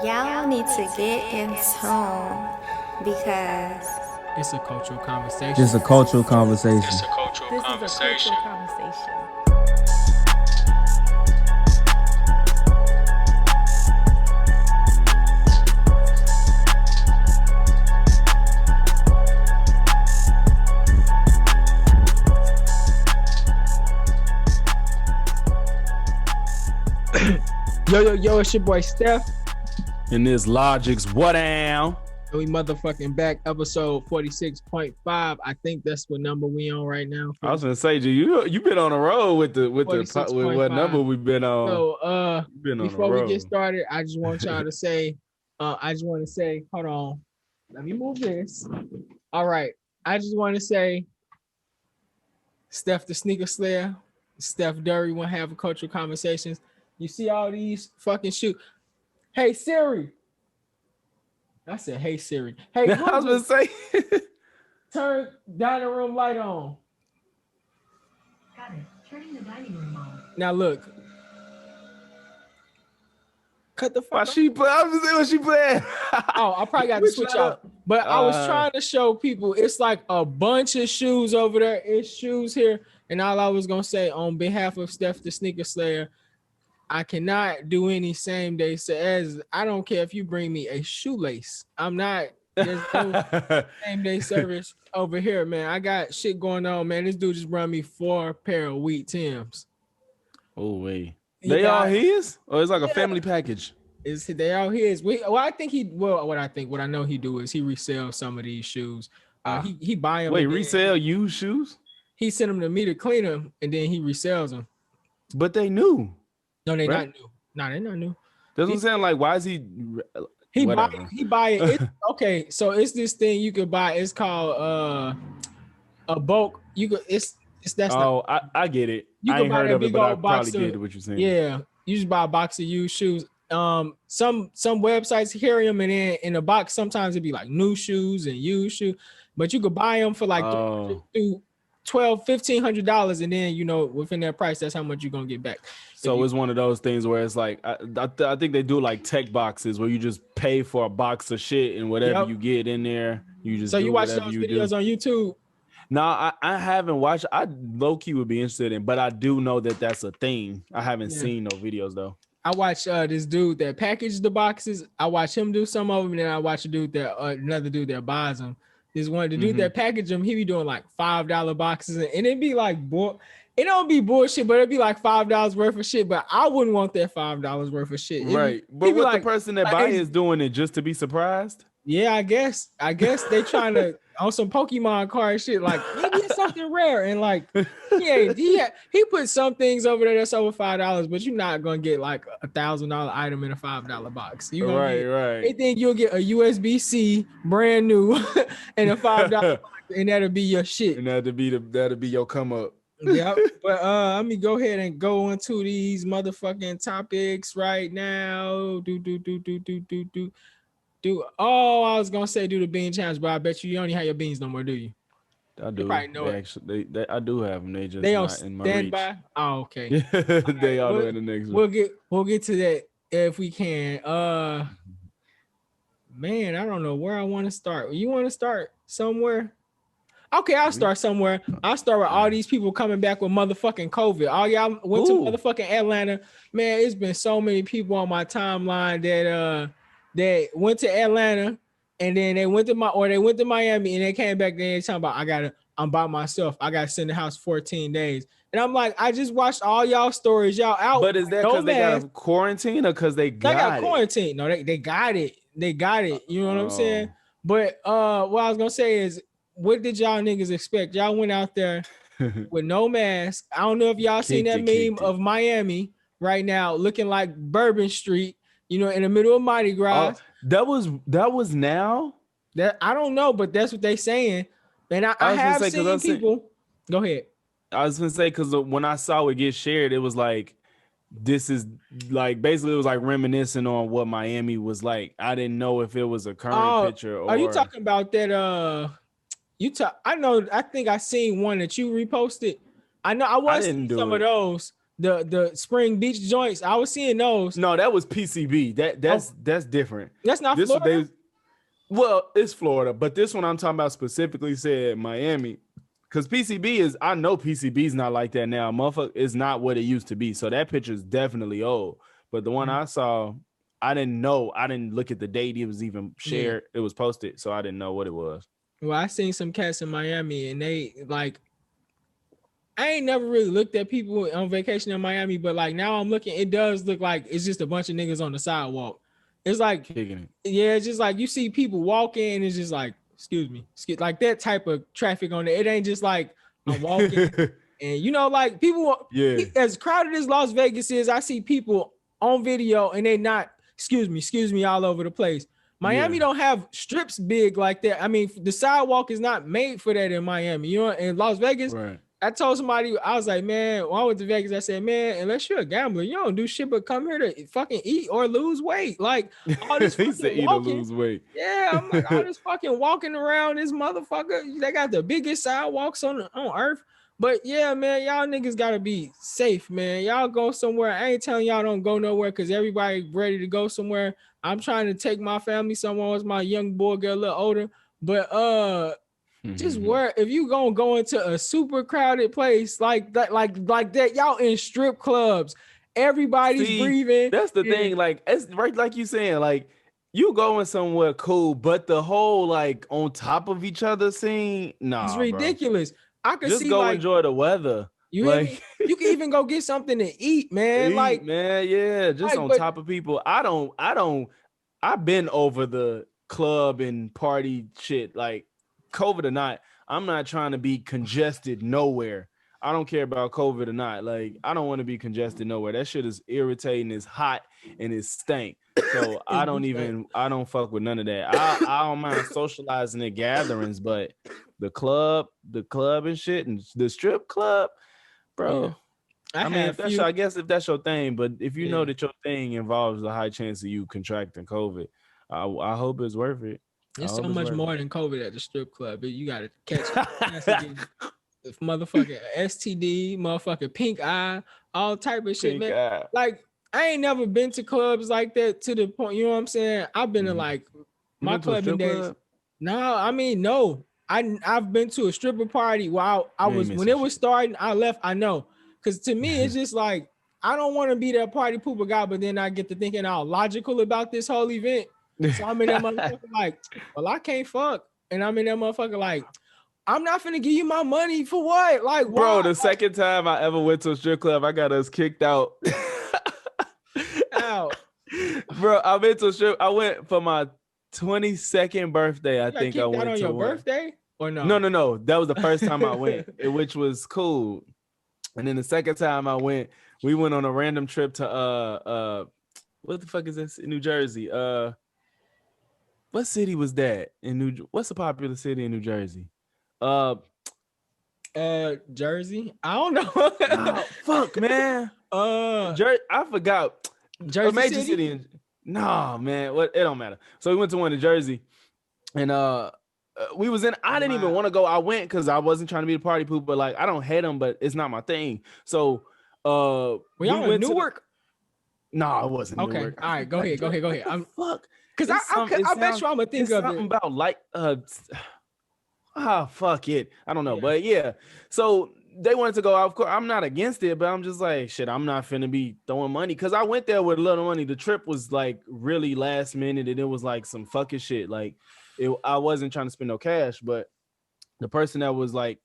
Y'all need to get in tune because It's a cultural conversation. This is a cultural conversation. It's a cultural This conversation. is a cultural conversation. Yo, it's your boy Steph. And this Logic's what down? And we motherfucking back, episode 46.5. I think that's what number we on right now. I was gonna say, G, you been on the road with what 46.5. number we been on? So Been on before the we road. get started, I just want y'all to say, hold on. Let me move this. All right. I just want to say, Steph the Sneaker Slayer, Steph Durry want to have cultural conversations. You see all these fucking shoot. Hey Siri. I said, hey Siri. Hey, I was gonna say, turn dining room light on. Got it. Turning the dining room on. Now look. Cut the why fuck. she play? I was gonna say what she playing. Oh, I probably got to switch out. But I was trying to show people it's like a bunch of shoes over there. It's shoes here. And all I was gonna say on behalf of Steph the Sneaker Slayer, I cannot do any same day as I don't care if you bring me a shoelace. I'm not. There's no same day service over here, man. I got shit going on, man. This dude just brought me 4 pair of wheat Timbs. Oh wait, He they got- all his, or it's like a Yeah. family package. They all his. What I know he do is he resells some of these shoes. He buy them. Wait, resell used shoes? He sent them to me to clean them, and then he resells them. But they new. No, they Right. not new. No, they not new. That's what I'm saying. Like, why is he? He Whatever. buy it. It's, okay, so it's this thing you could buy. It's called a bulk. You could it's that's not, Oh, I get it. You I can ain't buy heard that of it, big but I old box probably of- get what you're saying. yeah. You just buy a box of used shoes. Some websites carry them, and then in the box sometimes it'd be like new shoes and used shoes, but you could buy them for like Oh. $1,200-$1,500, and then within that price, that's how much you're gonna get back. So it's one of those things where it's like I think they do like tech boxes where you just pay for a box of shit and whatever Yep. you get in there, you just So do you watch whatever those you videos do. on YouTube? No, I haven't watched. I low key would be interested in, but I do know that that's a thing. I haven't Yeah. seen no videos though. I watch this dude that packaged the boxes. I watch him do some of them, and then I watch a dude that another dude that buys them. This one, the dude that packaged them, he be doing like $5 boxes, and it'd be like it don't be bullshit, but it'd be like $5 worth of shit. But I wouldn't want that $5 worth of shit. Right, but he be what like- the person that like, buy it's- is doing it just to be surprised. Yeah, I guess they trying to on some Pokemon card shit. Like maybe it's something rare, and like he put some things over there that's over $5, but you're not gonna get like $1,000 item in a $5 box. You gonna Right, get, right. They think you'll get a USB-C brand new and a $5 box, and that'll be your shit. And that'd be your come up. Yep. But let me go ahead and go into these motherfucking topics right now. Oh, I was gonna say do the bean challenge, but I bet you only have your beans no more, do you? I do. probably know They it. actually, I do have them. They just They on not in my standby. reach. Oh, okay. They all We'll- in the next one. We'll get to that if we can. Man, I don't know where I want to start. You want to start somewhere? Okay, I'll start somewhere. I'll start with all these people coming back with motherfucking COVID. All y'all went Ooh. to motherfucking Atlanta. Man, it's been so many people on my timeline that went to Atlanta and then they went to Miami and they came back. They talking about I'm by myself. I gotta sit in the house 14 days. And I'm like, I just watched all y'all stories. Y'all out. But is that no because they got mask. a quarantine or because they They got got it? quarantine. No, they got it. They got it. You know what I'm saying? Oh. But what I was gonna say is, what did y'all niggas expect? Y'all went out there with no mask. I don't know if y'all seen that Kicked meme it. of Miami right now looking like Bourbon Street, in the middle of Mardi Gras. That was now. That I don't know, but that's what they saying. And I I was gonna have say, 'cause seen I seen- people. Go ahead. I was gonna say because when I saw it get shared, it was like this is like basically it was like reminiscing on what Miami was like. I didn't know if it was a current picture or Are you talking about that? I know. I think I seen one that you reposted. I know. I was didn't seeing do some it. of those. the Spring Beach joints. I was seeing those. No, that was PCB. That's different. That's not This Florida. well, it's Florida, but this one I'm talking about specifically said Miami. Because PCB is, I know PCB is not like that now. Motherfucker is not what it used to be. So that picture is definitely old. But the one I saw, I didn't know. I didn't look at the date it was even shared. It was posted, so I didn't know what it was. Well, I seen some cats in Miami, and they like. I ain't never really looked at people on vacation in Miami, but like now I'm looking. It does look like it's just a bunch of niggas on the sidewalk. It's like, Kicking it. yeah, it's just like you see people walking, and it's just like, excuse me, like that type of traffic on there. It ain't just like I'm walking, and you know, like people. Yeah. As crowded as Las Vegas is, I see people on video, and they not excuse me, all over the place. Miami don't have strips big like that. I mean, the sidewalk is not made for that in Miami. You know, in Las Vegas. Right. I told somebody, I was like, man, when I went to Vegas, I said, man, unless you're a gambler, you don't do shit but come here to fucking eat or lose weight. Like all this He said eat or walking. lose weight. Yeah, I'm like, all this fucking walking around this motherfucker. They got the biggest sidewalks on earth. But yeah, man, y'all niggas gotta be safe, man. Y'all go somewhere. I ain't telling y'all don't go nowhere because everybody ready to go somewhere. I'm trying to take my family somewhere once my young boy get a little older. But just where if you gonna go into a super crowded place like that, y'all in strip clubs, everybody's breathing. That's the thing, like it's right, like you saying, like you going somewhere cool, but the whole like on top of each other scene, nah, it's ridiculous. Bro. I could just see go like, enjoy the weather. You like you can even go get something to eat, man. Like man, yeah, just like, on top of people. I've been over the club and party shit, like COVID or not. I'm not trying to be congested nowhere. I don't care about COVID or not. Like, I don't want to be congested nowhere. That shit is irritating, it's hot, and it stank. So I don't fuck with none of that. I don't mind socializing at gatherings, but the club and shit, and the strip club, bro. Yeah. I mean, I guess if that's your thing, but if you know that your thing involves a high chance of you contracting COVID, I hope it's worth it. It's so much more than COVID at the strip club. You got to catch motherfucking STD, motherfucking pink eye, all type of shit, man. Like, I ain't never been to clubs like that to the point, you know what I'm saying? I've been to like my clubbing days. No, I mean, no. I've been to a stripper party while I was when it was starting, I left, I know. Cause to me, it's just like I don't want to be that party pooper guy, but then I get to thinking out logical about this whole event. So I'm in that motherfucker like, well, I can't fuck. And I'm in that motherfucker like, I'm not finna give you my money for what? Like, bro, the second time I ever went to a strip club, I got us kicked out. Bro, I went to a strip. I went for my 22nd birthday. I think I went on to your birthday or no? No. That was the first time I went, which was cool. And then the second time I went, we went on a random trip to what the fuck is this in New Jersey? What city was that in what's a popular city in New Jersey? Jersey. I don't know. Oh, fuck, man. I forgot. Jersey, a major city. No, man. What? It don't matter. So we went to one in Jersey, and we was in. I didn't even want to go. I went because I wasn't trying to be a party poop, but like I don't hate them, but it's not my thing. So we y'all in Newark? No, it wasn't. Okay, Newark. All right, go ahead. I'm fuck. Because I bet you I'm gonna think of something it about like fuck it. I don't know, but yeah. So they wanted to go out. Of course, I'm not against it, but I'm just like, shit, I'm not finna be throwing money because I went there with a little money. The trip was like really last minute, and it was like some fucking shit. Like, I wasn't trying to spend no cash, but the person that was like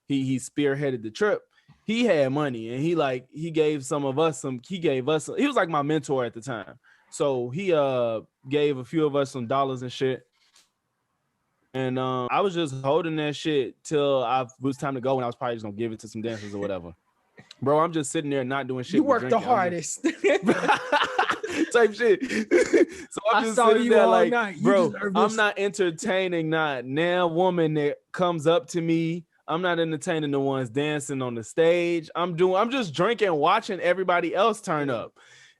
he spearheaded the trip. He had money, and he gave some of us some. He gave us. He was like my mentor at the time. So he gave a few of us some dollars and shit. And I was just holding that shit till it was time to go, and I was probably just gonna give it to some dancers or whatever. Bro, I'm just sitting there not doing shit. You worked the hardest. Type shit. So I'm just sitting there like, bro, I'm not entertaining now woman that comes up to me. I'm not entertaining the ones dancing on the stage. I'm just drinking, watching everybody else turn up.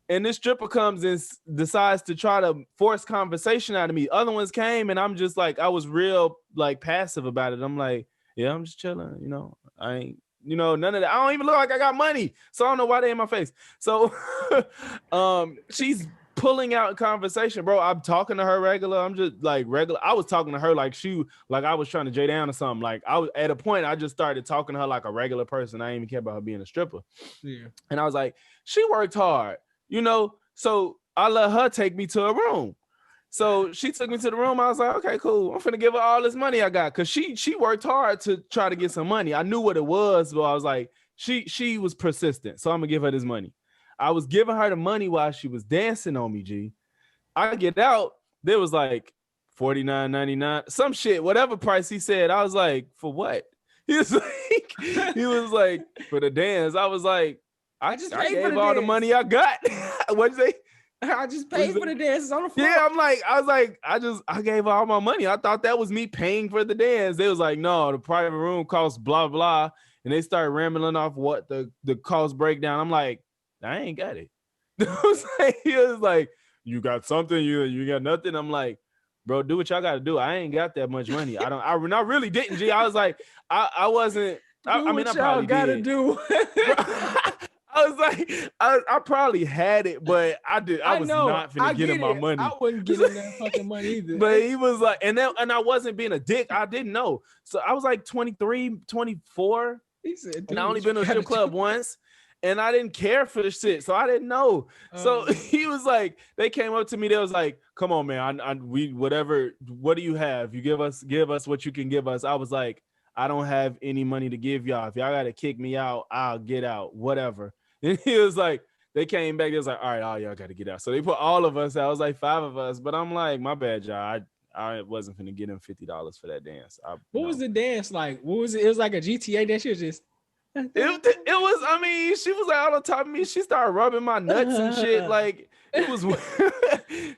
And this stripper comes and decides to try to force conversation out of me. Other ones came, and I'm just like, I was real like passive about it. I'm like, yeah, I'm just chilling, you know. I ain't none of that. I don't even look like I got money. So I don't know why they in my face. So she's pulling out conversation, bro. I'm talking to her regular. I'm just like regular. I was talking to her like I was trying to J down or something. Like I was at a point, I just started talking to her like a regular person. I didn't even care about her being a stripper. Yeah. And I was like, she worked hard, so I let her take me to a room. So she took me to the room. I was like, okay, cool. I'm finna give her all this money I got. Cause she worked hard to try to get some money. I knew what it was, but I was like, she was persistent. So I'm gonna give her this money. I was giving her the money while she was dancing on me, G. I get out, there was like $49.99, some shit, whatever price he said. I was like, for what? He was like, for the dance. I was like, I gave all the money I got. What'd you say? I just paid for the dances on the floor. Yeah, I gave all my money. I thought that was me paying for the dance. They was like, no, the private room costs blah, blah. And they started rambling off what the cost breakdown. I'm like, I ain't got it. He was like, you got something, you got nothing. I'm like, bro, do what y'all got to do. I ain't got that much money. I really didn't, G. I was like, I wasn't. I mean, I probably gotta did. do. I was like, I probably had it, but I was not finna get him my money. I wouldn't get him that fucking money either. But he was like, and I wasn't being a dick. I didn't know. So I was like 23, 24. He said, and I only been to a strip club once. And I didn't care for the shit, so I didn't know. So he was like, they came up to me. They was like, "Come on, man. We whatever. What do you have? You give us what you can give us." I was like, "I don't have any money to give y'all. If y'all gotta kick me out, I'll get out. Whatever." And he was like, they came back. They was like, "All right, all y'all gotta get out." So they put all of us out. It was like 5 of us. But I'm like, my bad, y'all. I wasn't finna get him $50 for that dance. What was the dance like? What was it? It was like a GTA dance. She was just. It was, I mean, she was like on top of me. She started rubbing my nuts and shit. Like it was,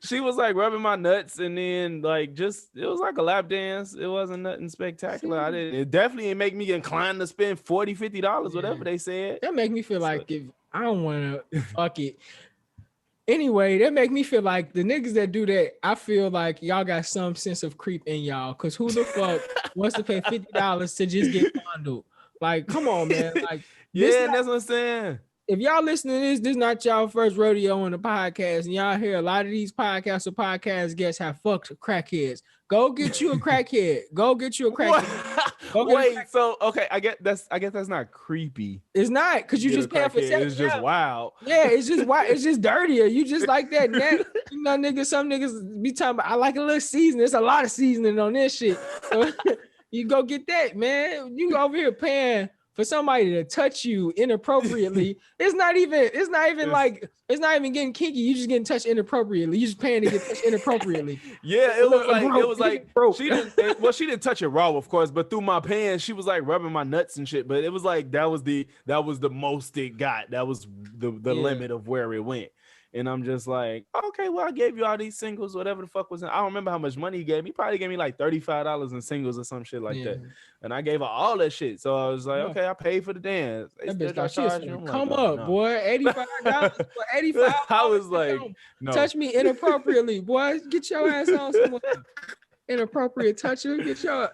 she was like rubbing my nuts, and then like it was like a lap dance. It wasn't nothing spectacular. It definitely didn't make me inclined to spend $40, $50, whatever they said. That make me feel like if I don't want to fuck it. Anyway, that make me feel like the niggas that do that, I feel like y'all got some sense of creep in y'all. Cause who the fuck wants to pay $50 to just get fondled? Like, come on, man. Like, that's what I'm saying. If y'all listening to this is not y'all first rodeo on the podcast, and y'all hear a lot of these podcasts or podcast guests have fucked crackheads. Go get you a crackhead. Go get you a crackhead. Wait, so okay, I guess that's not creepy. It's not, because you just pay for sex. It's just wild. Yeah, it's just wild. It's just dirtier. You just like that. Niggas, some niggas be talking about, I like a little seasoning. There's a lot of seasoning on this shit. So, you go get that, man. You go over here paying for somebody to touch you inappropriately. It's not even getting kinky. You just getting touched inappropriately. You just paying to get touched inappropriately. Yeah, it was like she didn't touch it raw, of course, but through my pants, she was like rubbing my nuts and shit. But it was like that was the most it got. That was the limit of where it went. And I'm just like, okay, well, I gave you all these singles, whatever the fuck was in. I don't remember how much money he gave me. He probably gave me like $35 in singles or some shit like that. And I gave her all that shit. So I was like, okay, I paid for the dance. That bitch thought she was gonna come up, boy. $85 for $85. I was like, no. Touch me inappropriately, boy. Get your ass on somewhere. Inappropriate toucher. Get your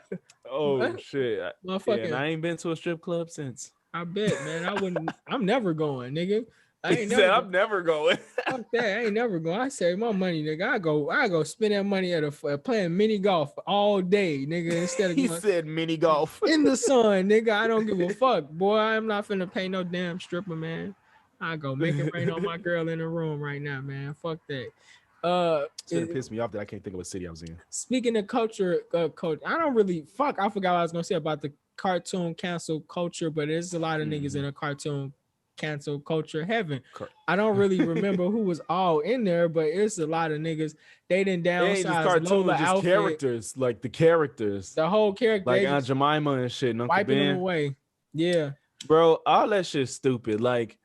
shit. Motherfucker. Yeah, I ain't been to a strip club since. I bet, man. I'm never going, nigga. I'm never going. Fuck that. I ain't never going. I save my money, nigga. I go spend that money at playing mini golf all day, nigga. Instead of he said mini golf in the sun, nigga. I don't give a fuck, boy. I'm not finna pay no damn stripper, man. I go make it rain on my girl in the room right now, man. Fuck that. It pissed me off that I can't think of a city I was in. Speaking of culture, coach, I don't really I forgot what I was gonna say about the cartoon cancel culture, but there's a lot of niggas in a cartoon cancel culture heaven. I don't really remember who was all in there, but it's a lot of niggas. They didn't downsize Lola outfit. Characters, like the characters, the whole character, like Aunt Jemima and shit, and Uncle wiping Ben. them away. Yeah, bro, all that shit's stupid. Like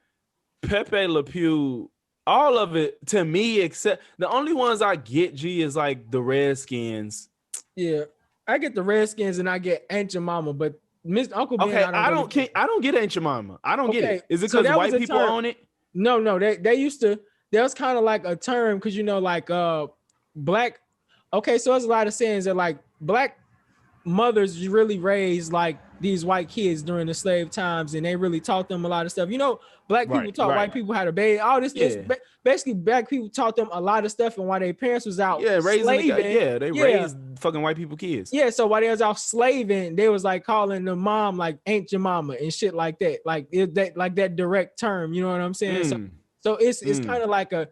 Pepe Le Pew, all of it to me, except the only ones I get, G, is like the Redskins. Yeah, I get the Redskins and I get Aunt Jemima, but Mr. Uncle Ben. Okay, I don't get Aunt Jemima. I don't get it. Is it because white people own it? No. They used to. There was kind of like a term because like black. Okay, so there's a lot of sayings that like black mothers really raised like these white kids during the slave times, and they really taught them a lot of stuff. You know, black people Right, taught right. white people how to bathe. All this, Yeah. basically, black people taught them a lot of stuff, and while their parents was out Yeah, raising slaving, they raised fucking white people kids. yeah. So while they was out slaving, they was like calling the mom like "ain't your mama" and shit like that, like that direct term. You know what I'm saying? So it's kind of like a.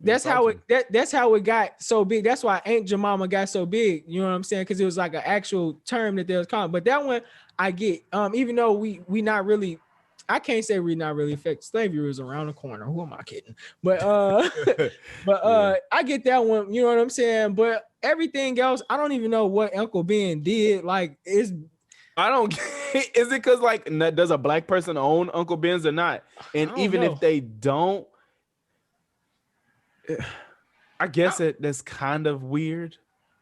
That's how it got so big. That's why "ain't your mama" got so big. You know what I'm saying? Because it was like an actual term that they was calling. But that one I get. Even though we not really, I can't say we not really affected. Slavery was around the corner. Who am I kidding? But I get that one. You know what I'm saying? But everything else, I don't even know what Uncle Ben did. Like, I don't. Is it because like does a black person own Uncle Ben's or not? And even if they don't. I guess that's kind of weird.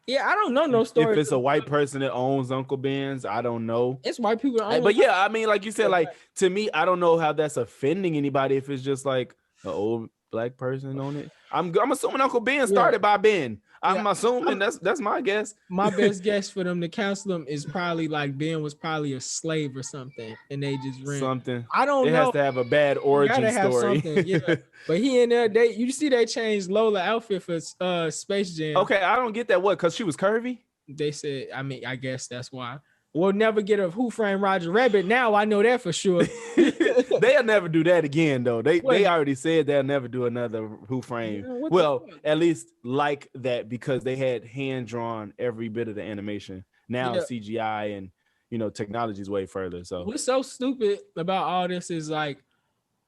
Yeah, I don't know no story. If it's a white person that owns Uncle Ben's, I don't know. It's white people. But yeah, I mean, like you said, like to me, I don't know how that's offending anybody if it's just like an old black person on it. I'm assuming Uncle Ben started by Ben. I'm assuming that's my guess. My best guess for them to cancel him is probably like Ben was probably a slave or something, and they just ran something. I don't know. It has to have a bad origin story. Yeah. But he in there. You see, they changed Lola outfit for Space Jam. Okay, I don't get that. What? Because she was curvy? They said. I mean, I guess that's why. We'll never get a Who Framed Roger Rabbit. Now I know that for sure. They'll never do that again, though. They already said they'll never do another Who Framed. Well, at least like that, because they had hand drawn every bit of the animation. Now CGI and technology is way further. So what's so stupid about all this is like,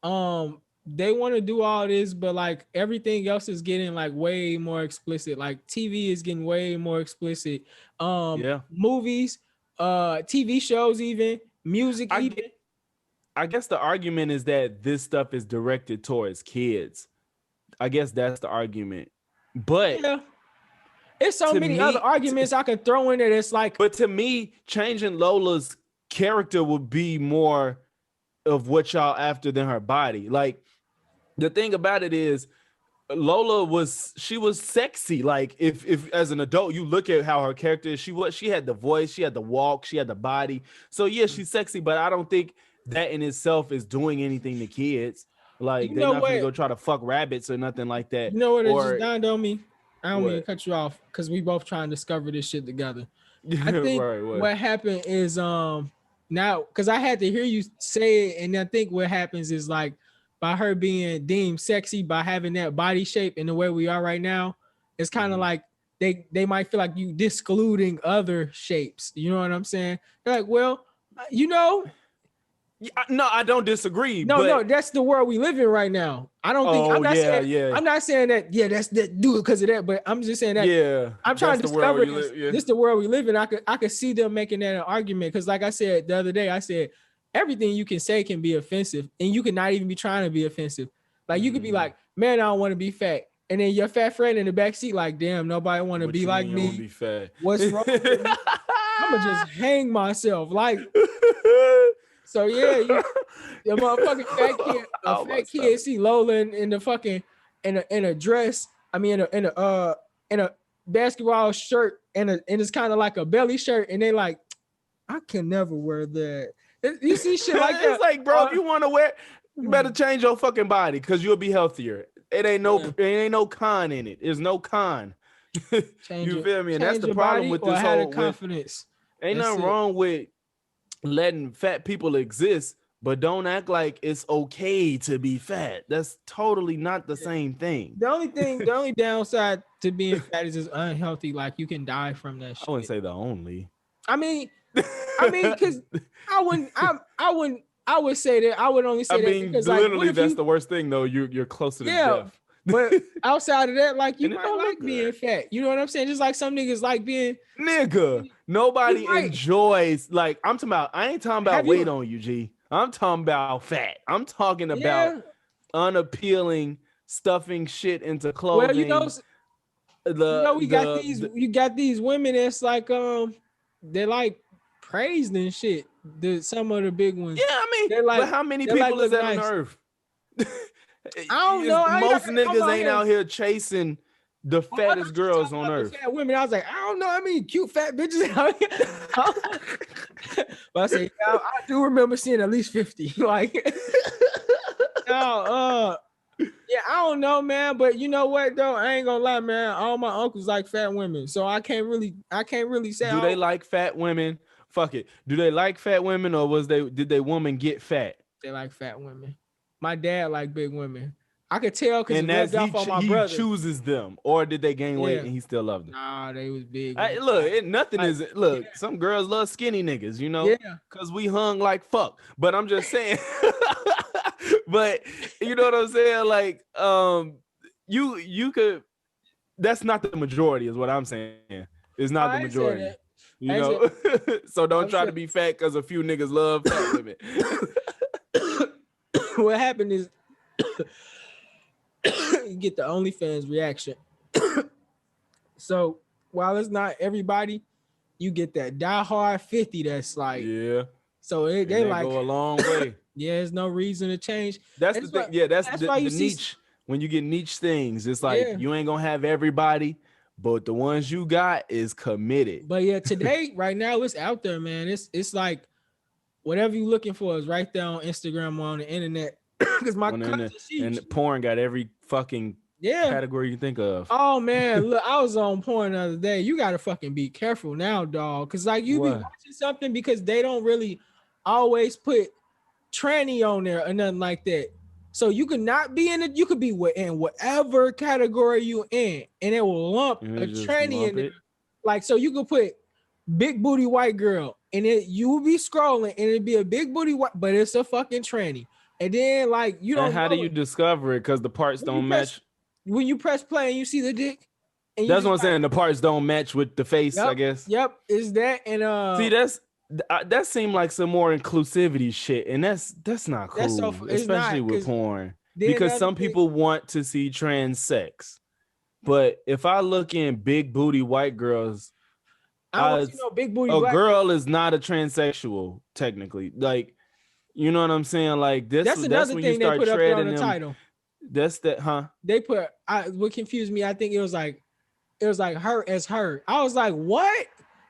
they want to do all this, but like everything else is getting like way more explicit. Like TV is getting way more explicit. Movies. TV shows, even music. I guess the argument is that this stuff is directed towards kids. I guess that's the argument. But it's so many other arguments I could throw in there. It's like, but to me, changing Lola's character would be more of what y'all after than her body. Like the thing about it is, Lola was sexy. Like if as an adult you look at how her character is, she had the voice, she had the walk, she had the body. So yeah, she's sexy, but I don't think that in itself is doing anything to kids. Like they're not gonna go try to fuck rabbits or nothing like that. You know what? It just dawned on me. I don't mean to cut you off because we both trying to discover this shit together. I think what happened is now because I had to hear you say it, and I think what happens is like, by her being deemed sexy, by having that body shape and the way we are right now, it's kind of like they might feel like you discluding other shapes. You know what I'm saying? They're like, well, no, I don't disagree. No, that's the world we live in right now. I don't think I'm not saying that. Yeah, that's that. Do it because of that. But I'm just saying that. Yeah, I'm trying to discover this. This is the world we live in. I could see them making that an argument because, like I said the other day, I said, everything you can say can be offensive, and you can not even be trying to be offensive. Like you could be like, man, I don't want to be fat. And then your fat friend in the backseat, like, damn, nobody want to be like me. Be fat? What's wrong with me? I'm going to just hang myself. Like, so yeah, the motherfucking fat kid see Lola in the fucking, in a dress. I mean, in a basketball shirt and it's kind of like a belly shirt. And they like, I can never wear that. You see shit like that. It's like, bro, if you want to wear, you better change your fucking body because you'll be healthier. It ain't no con in it. There's no con. You feel me? And that's the problem with this whole confidence. Ain't nothing wrong with letting fat people exist, but don't act like it's okay to be fat. That's totally not the same thing. The only downside to being fat is it's unhealthy. Like you can die from that shit. I wouldn't say the only. I mean, because I would say that I would only say that because literally like, that's the worst thing though. You're closer to death. But outside of that, like you might like being fat. You know what I'm saying? Just like some niggas like being Nobody enjoys like I'm talking about. I ain't talking about weight on you, G. I'm talking about fat. I'm talking about unappealing stuffing shit into clothing. Well, you got these women that's like they're like praised and shit. Some of the big ones. Yeah, I mean, but how many people is that on earth? I don't know. Most niggas ain't out here chasing the fattest girls on About the earth. fat women, I was like, I don't know. I mean, cute fat bitches out here. But I say, yeah, I do remember seeing at least 50. Like, now, yeah, I don't know, man. But you know what though? I ain't gonna lie, man. All my uncles like fat women, so I can't really say. Do they like fat women? Fuck it. Do they like fat women, or did they woman get fat? They like fat women. My dad like big women. I could tell because And that's off on my he brother. chooses them, or did they gain weight Yeah. and he still loved them? Nah, they was big. Nothing Like, is. Look, yeah. some girls love skinny niggas, you know, Yeah. because we hung like fuck. But I'm just saying. But you know what I'm saying? Like, you could. That's not the majority, is what I'm saying. It's not I the ain't say majority. that. You I ain't know, so don't I'm try to saying- be fat because a few niggas love fat women. What happened is you get the OnlyFans reaction. So while it's not everybody, you get that diehard 50 that's like, Yeah, so they and that like, go a long way. yeah, there's no reason to change. That's That's the thing. why- Yeah, that's that's the why you see- niche. When you get niche things, it's like Yeah. you ain't gonna have everybody, but the ones you got is committed. But yeah, today, right now, it's out there, man. It's like whatever you're looking for is right there on Instagram or on the internet. Because my On the cousin, internet. And porn got every fucking yeah. category you think of. Oh man, look, I was on porn the other day. You gotta fucking be careful now, dog. Cause like you be What? watching something because they don't really always put tranny on there or nothing like that. So you could not be in it, you could be in whatever category you in, and it will lump And a it just tranny lump in there. it. Like so you could put big booty white girl, and you will be scrolling, and it'd be a big booty white, but it's a fucking tranny. And then like you don't And how do know you it. discover it? Because the parts When you don't press- match. When you press play and you see the dick. And you That's just what I'm like, saying. The parts don't match with the face, I Yep, guess. Yep, is that and See, that seemed like some more inclusivity shit, and that's not cool, That's so- it's especially not, with 'cause porn. then Because the other some thing- people want to see trans sex, but if I look in big booty white girls, I don't want to see no big booty a black. girl is not a transsexual technically. Like, you know what I'm saying? Like this. That's another when you thing they start put up there on treading the them. title. That's that, huh? They put what confused me. I think it was like her as her. I was like, what?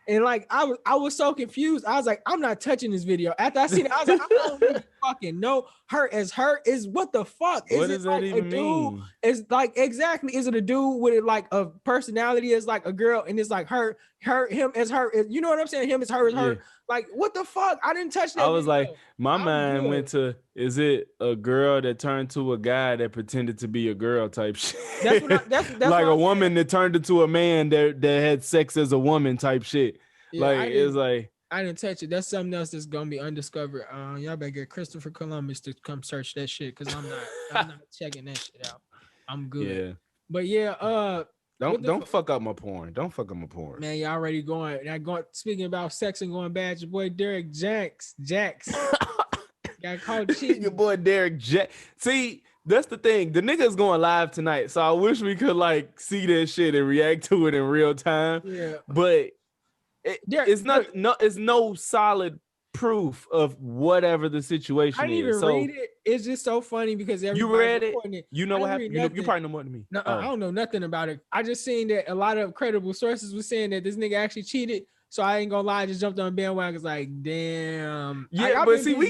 And like I was so confused. I was like, I'm not touching this video. After I seen it, I was like, I don't even fucking know. Her as her is what the fuck? What Is does it that like even a dude? mean? It's like exactly. Is it a dude with like a personality as like a girl, and it's like him as her? You know what I'm saying? Him as her as her. Yeah. Like what the fuck? I didn't touch that. I was video. like, my I'm mind good. went to, is it a girl that turned to a guy that pretended to be a girl type shit? That's what that's like what a I'm woman that turned into a man that had sex as a woman type shit. Yeah, I like it's like I didn't touch it. That's something else that's gonna be undiscovered. Y'all better get Christopher Columbus to come search that shit because I'm not checking that shit out. I'm good. yeah. But yeah, what the Don't fuck up my porn. Don't fuck up my porn. man, y'all already going. Speaking about sex and going bad, your boy Derek Jacks got caught cheating. Your boy Derek Jack. See, that's the thing. The nigga's going live tonight, so I wish we could like see that shit and react to it in real time. Yeah, But Derek, it's no solid proof of whatever the situation I didn't is. even So read it. It's just so funny because you everybody read it. reporting it. You know I what didn't happened. read You nothing. probably know more than me. No, Oh. I don't know nothing about it. I just seen that a lot of credible sources were saying that this nigga actually cheated. So I ain't gonna lie, I just jumped on bandwagon. Like, damn. Yeah, but see, we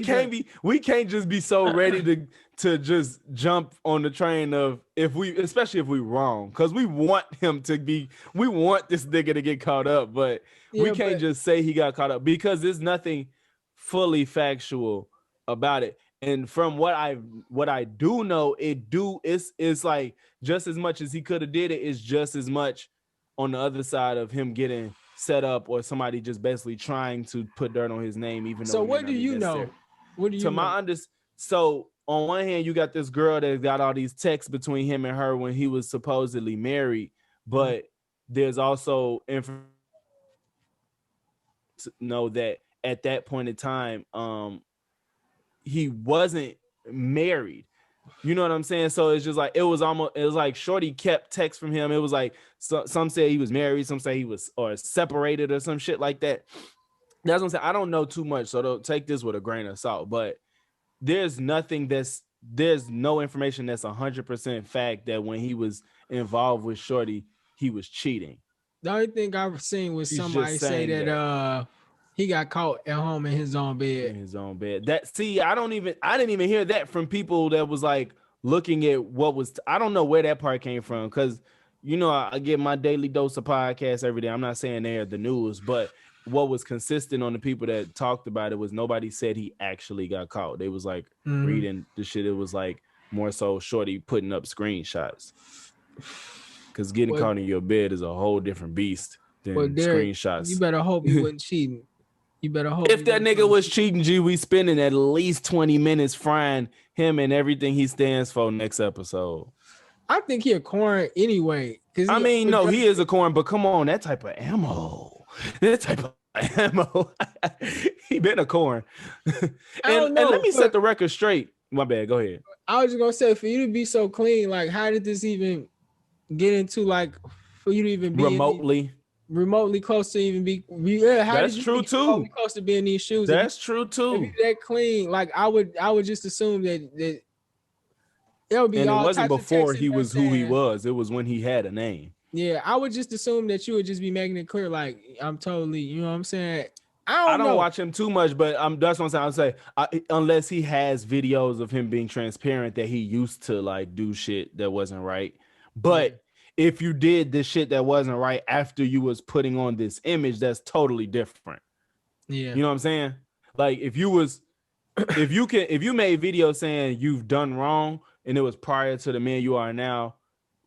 can't just be so ready to just jump on the train of especially if we wrong, because we want this nigga to get caught up, but we can't just say he got caught up because there's nothing fully factual about it. And from what I do know, it's like just as much as he could have did it, is just as much on the other side of him getting set up or somebody just basically trying to put dirt on his name, even though. So what do you know? What do you know? So on one hand, you got this girl that got all these texts between him and her when he was supposedly married, but there's also information to know that at that point in time, he wasn't married. You know what I'm saying? So it's just like it was like Shorty kept texts from him. It was like some say he was married, some say he was or separated or some shit like that. That's what I'm saying. I don't know too much, so don't take this with a grain of salt. But there's nothing that's there's no information that's 100% fact that when he was involved with Shorty, he was cheating. The only thing I've seen was He's somebody just say saying that he got caught at home in his own in bed. his own bed. That see, I didn't even hear that from people that was like looking at what was. I don't know where that part came from because you know I get my daily dose of podcasts every day. I'm not saying they're the news, but what was consistent on the people that talked about it was nobody said he actually got caught. They was like reading the shit. It was like more so Shorty putting up screenshots. Because getting caught in your bed is a whole different beast than screenshots. You better hope you wasn't cheating. You better hope. If that nigga was cheating, G, we spending at least 20 minutes frying him and everything he stands for next episode. I think he a corn anyway. I mean, no, he is a corn, but come on, that type of ammo. That type of ammo. He been a corn. and let me set the record straight. My bad, go ahead. I was just gonna say, for you to be so clean, like, how did this even get into, like, for you to even be remotely close to even be? Yeah, how that's did you true too. Close to be in these shoes. That's true too. If you're that clean, like, I would just assume that it would be. And it all wasn't types of before texts he was who he saying, was. It was when he had a name. Yeah, I would just assume that you would just be making it clear, like, I'm totally, you know what I'm saying? I don't know. Watch him too much, but that's what I'm saying. I'll say unless he has videos of him being transparent that he used to like do shit that wasn't right. But if you did this shit that wasn't right after you was putting on this image, that's totally different. Yeah, you know what I'm saying? Like if you made videos saying you've done wrong and it was prior to the man you are now,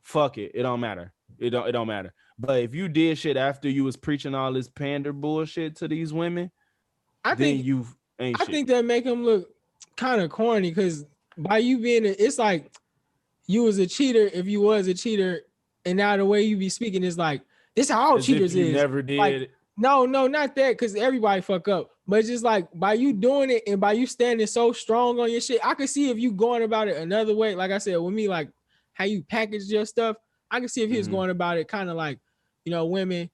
fuck it. It don't matter. It don't matter. But if you did shit after you was preaching all this pander bullshit to these women, I think that make him look kind of corny because by you being it's like you was a cheater if you was a cheater, and now the way you be speaking is like this how all cheaters is. Never did. Like, no, not that, because everybody fuck up. But it's just like by you doing it and by you standing so strong on your shit, I could see if you going about it another way. Like I said, with me, like how you package your stuff, I can see if he was going about it kind of like, you know, women,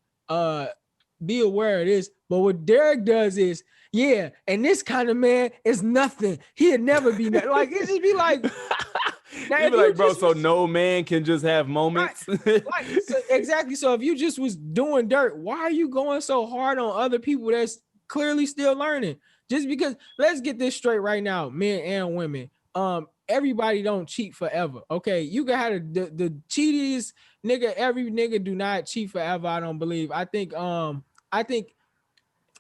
be aware of this. But what Derek does is, yeah, and this kind of man is nothing. He'd never be like, it just be like, now, be like, bro, so no man can just have moments. Right. Exactly. So if you just was doing dirt, why are you going so hard on other people that's clearly still learning? Just because, let's get this straight right now, men and women. Everybody don't cheat forever. Okay, you can have the cheatiest nigga. Every nigga do not cheat forever. I don't believe. I think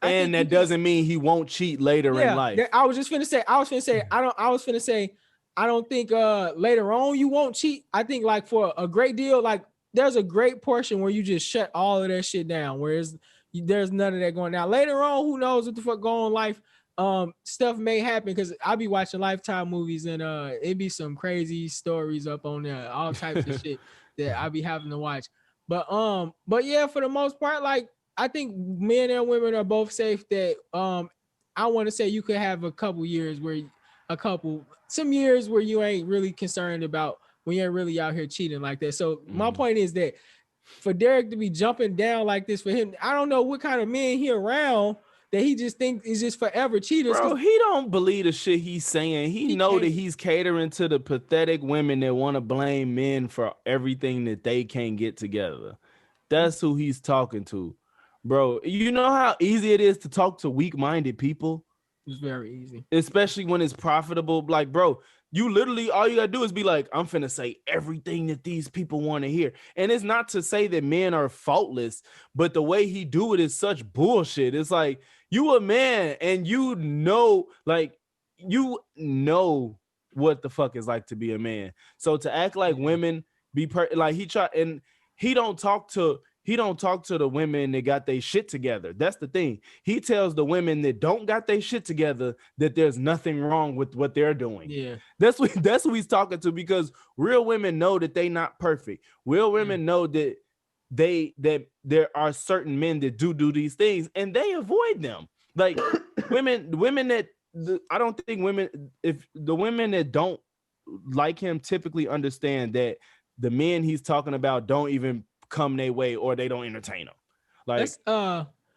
that doesn't mean he won't cheat later in life. I was finna say I don't think later on you won't cheat. I think like for a great deal, like there's a great portion where you just shut all of that shit down. Whereas there's none of that going down. Later on, who knows what the fuck going on in life? Stuff may happen because I be watching Lifetime movies and it be some crazy stories up on there, all types of shit that I be having to watch. But yeah, for the most part, like I think men and women are both safe. That I want to say you could have some years where you ain't really concerned about when you're really out here cheating like that. So my point is that for Derek to be jumping down like this for him, I don't know what kind of men he around that he just think is just forever cheaters. Bro, he don't believe the shit he's saying. He know that he's catering to the pathetic women that want to blame men for everything that they can't get together. That's who he's talking to. Bro, you know how easy it is to talk to weak-minded people? It's very easy. Especially when it's profitable. Like, bro, you literally, all you gotta do is be like, I'm finna say everything that these people want to hear. And it's not to say that men are faultless, but the way he do it is such bullshit. It's like, you a man and you know what the fuck is like to be a man. So to act like women he don't talk to the women that got their shit together. That's the thing. He tells the women that don't got their shit together that there's nothing wrong with what they're doing. Yeah. That's who he's talking to, because real women know that they not perfect. Real women know that there are certain men that do these things and they avoid them. Like I don't think women, if the women that don't like him typically understand that the men he's talking about don't even come their way or they don't entertain them. Like,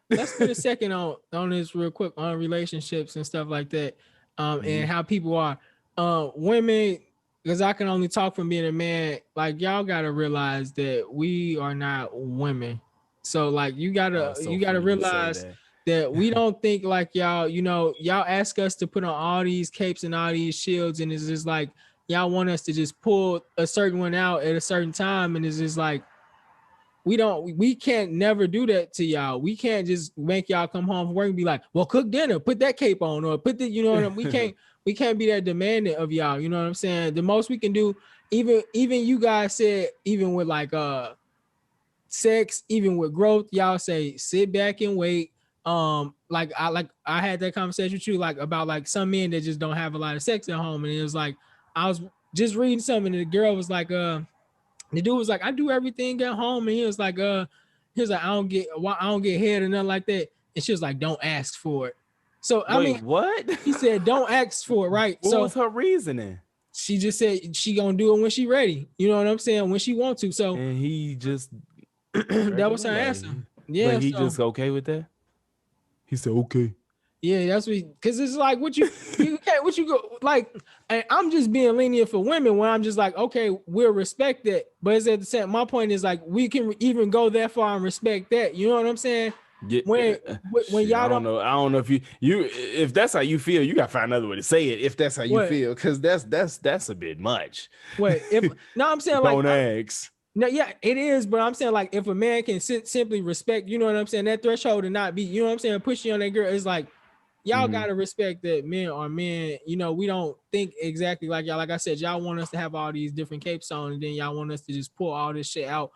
let's put a second on this real quick on relationships and stuff like that, and how people are. women, because I can only talk from being a man, like y'all gotta realize that we are not women. So like you Oh, gotta it's so you gotta funny you say realize that. that we don't think like y'all, y'all ask us to put on all these capes and all these shields, and it's just like y'all want us to just pull a certain one out at a certain time, and it's just like we can't never do that to y'all. We can't just make y'all come home from work and be like, well, cook dinner, put that cape on, or put the, you know what I mean? We can't be that demanding of y'all. You know what I'm saying? The most we can do, even you guys said, even with like sex, even with growth, y'all say sit back and wait. Like I had that conversation with you, like about like some men that just don't have a lot of sex at home. And it was like I was just reading something, and the girl was like, the dude was like, I do everything at home, and he was like, I don't get head or nothing like that. And she was like, don't ask for it. So I Wait, mean, what? he said, don't ask for it, right? What So was her reasoning? she just said she gonna do it when she ready. You know what I'm saying? When she want to. So And he just that was her like, answer. but Yeah. he So just okay with that. He said okay. yeah, that's what, because it's like you can't what you go like, and I'm just being lenient for women when I'm just like, okay, we'll respect that. But it's at the same, my point is like we can even go that far and respect that. You know what I'm saying? Yeah, When shit, y'all don't I don't know if you if that's how you feel, you gotta find another way to say it. If that's how you what feel, because that's a bit much. what if no, I'm saying like Don't ask. no, yeah, it is, but I'm saying like if a man can simply respect, you know what I'm saying, that threshold and not be, you know what I'm saying, pushing on that girl, it's like y'all Mhm. gotta respect that men are men. You know, we don't think exactly like y'all. Like I said, y'all want us to have all these different capes on, and then y'all want us to just pull all this shit out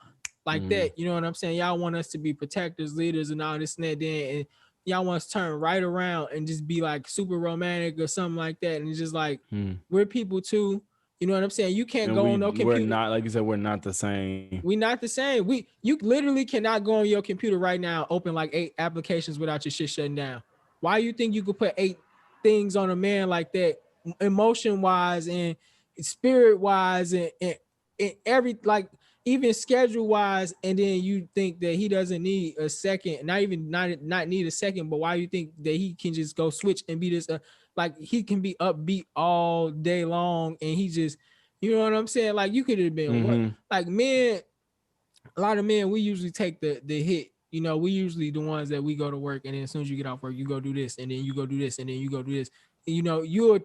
like Mhm. that. You know what I'm saying? Y'all want us to be protectors, leaders, and all this and that. Then and y'all want us to turn right around and just be like super romantic or something like that. And it's just like Mhm. we're people too. You know what I'm saying? You can't And go on no we're computer. not, like you said, we're not the same. We not the same. You literally cannot go on your computer right now, open like 8 applications without your shit shutting down. Why you think you could put 8 things on a man like that, emotion wise and spirit wise and every like even schedule wise, and then you think that he doesn't need a second, not need a second, but why you think that he can just go switch and be this like he can be upbeat all day long and he just, you know what I'm saying? Like you could have been what, Mhm. like men, a lot of men, we usually take the hit. You know, we usually the ones that we go to work, and then as soon as you get off work, you go do this, and then you go do this, and then you go do this. You know, you're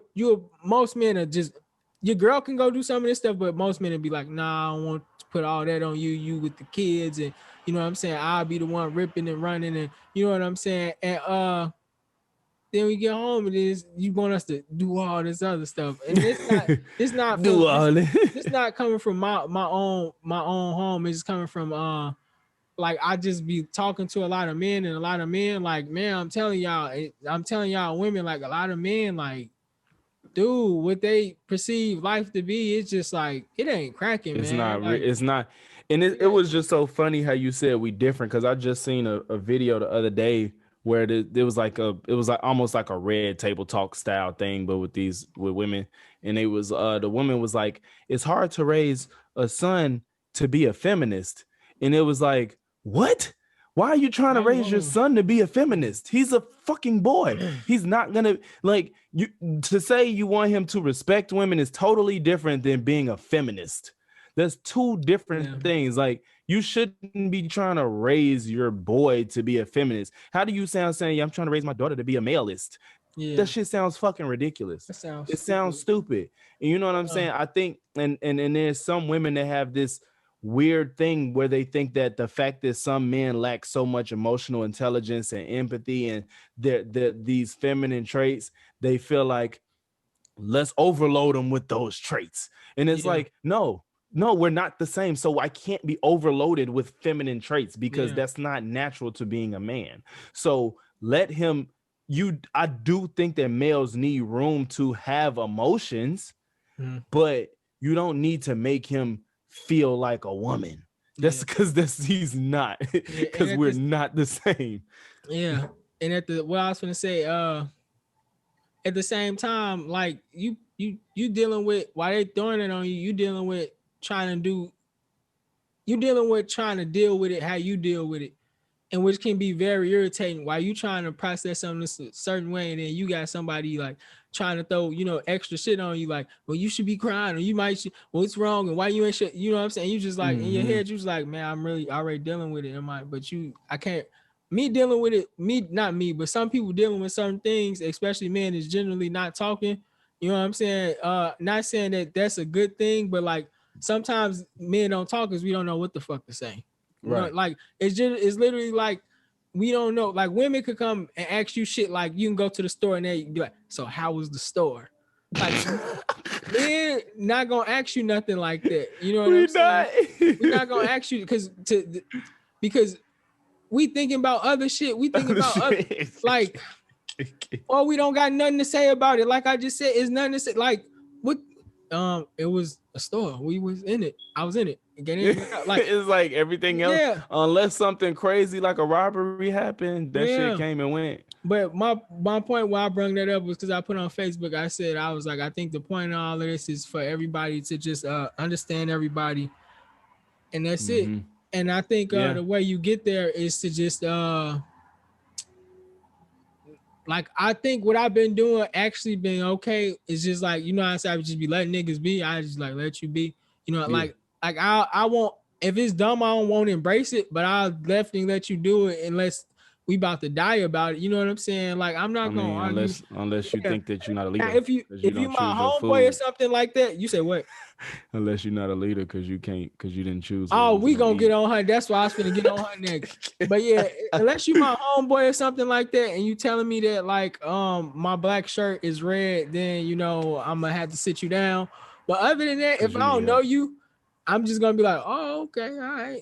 most men are just, your girl can go do some of this stuff, but most men will be like, nah, I don't want to put all that on you. You with the kids, and you know what I'm saying. I'll be the one ripping and running, and you know what I'm saying. And then we get home, and is you want us to do all this other stuff, and it's not Do from all this that. not coming from my own home. It's coming from like I just be talking to a lot of men, and a lot of men like, man, I'm telling y'all women, like a lot of men like, dude, what they perceive life to be, it's just like it ain't cracking, It's man. not. Like It's not. And it was just so funny how you said we different, because I just seen a video the other day where there was like it was like almost like a red table talk style thing, but with women, and it was the woman was like, it's hard to raise a son to be a feminist, and it was like, what? Why are you trying to raise your son to be a feminist? He's a fucking boy. He's not gonna, like, you to say you want him to respect women is totally different than being a feminist. There's two different things. Like, you shouldn't be trying to raise your boy to be a feminist. How do you sound saying, yeah, I'm trying to raise my daughter to be a maleist? yeah, That shit sounds fucking ridiculous. that sounds It sounds stupid. And you know what I'm saying? I think, and there's some women that have this weird thing where they think that the fact that some men lack so much emotional intelligence and empathy and these feminine traits, they feel like, let's overload them with those traits. And it's like, no, we're not the same. So I can't be overloaded with feminine traits, because that's not natural to being a man. So let him, I do think that males need room to have emotions, but you don't need to make him feel like a woman. That's because he's not, because we're not the same. Yeah. And what I was gonna say, at the same time, like you dealing with, while they throwing it on you, you dealing with trying to deal with it how you deal with it. and which can be very irritating while you trying to process something a certain way, and then you got somebody like trying to throw, you know, extra shit on you, like, well, you should be crying, or you might, what's wrong, and why you ain't shit, you know what I'm saying? You just like, in your head, you just like, man, I'm really already dealing with it, I can't, me dealing with it, not me, but some people dealing with certain things, especially men, is generally not talking, you know what I'm saying? Not saying that that's a good thing, but like, sometimes men don't talk because we don't know what the fuck to say. You know, like it's literally like we don't know. Like women could come and ask you shit, like you can go to the store and they be like, so how was the store? Like men not gonna ask you nothing like that. You know what I'm saying? We're not gonna ask you because we thinking about other shit. We thinking about other, like, or we don't got nothing to say about it. Like I just said, it's nothing to say. Like what? It was a store. We was in it. I was in it. Like it's like everything else. Yeah. Unless something crazy like a robbery happened, that shit came and went. But my point why I brought that up was because I put on Facebook. I was like, I think the point of all of this is for everybody to just understand everybody, and that's it. And I think the way you get there is to just like, I think what I've been doing actually been okay. It's just like, you know, I said I would just be letting niggas be. I just like let you be. You know, like I won't, if it's dumb, I don't want to embrace it, but I'll definitely let you do it unless we about to die about it. You know what I'm saying? Like I'm not gonna argue. Unless you think that you're not a leader. Now, if you my homeboy or something like that, you say what? Unless you're not a leader because you didn't choose. Oh, we gonna get on her. That's why I was gonna get on her next. But yeah, unless you my homeboy or something like that, and you telling me that like my black shirt is red, then you know I'm gonna have to sit you down. But other than that, if I don't know you, I'm just gonna be like, oh, okay, all right.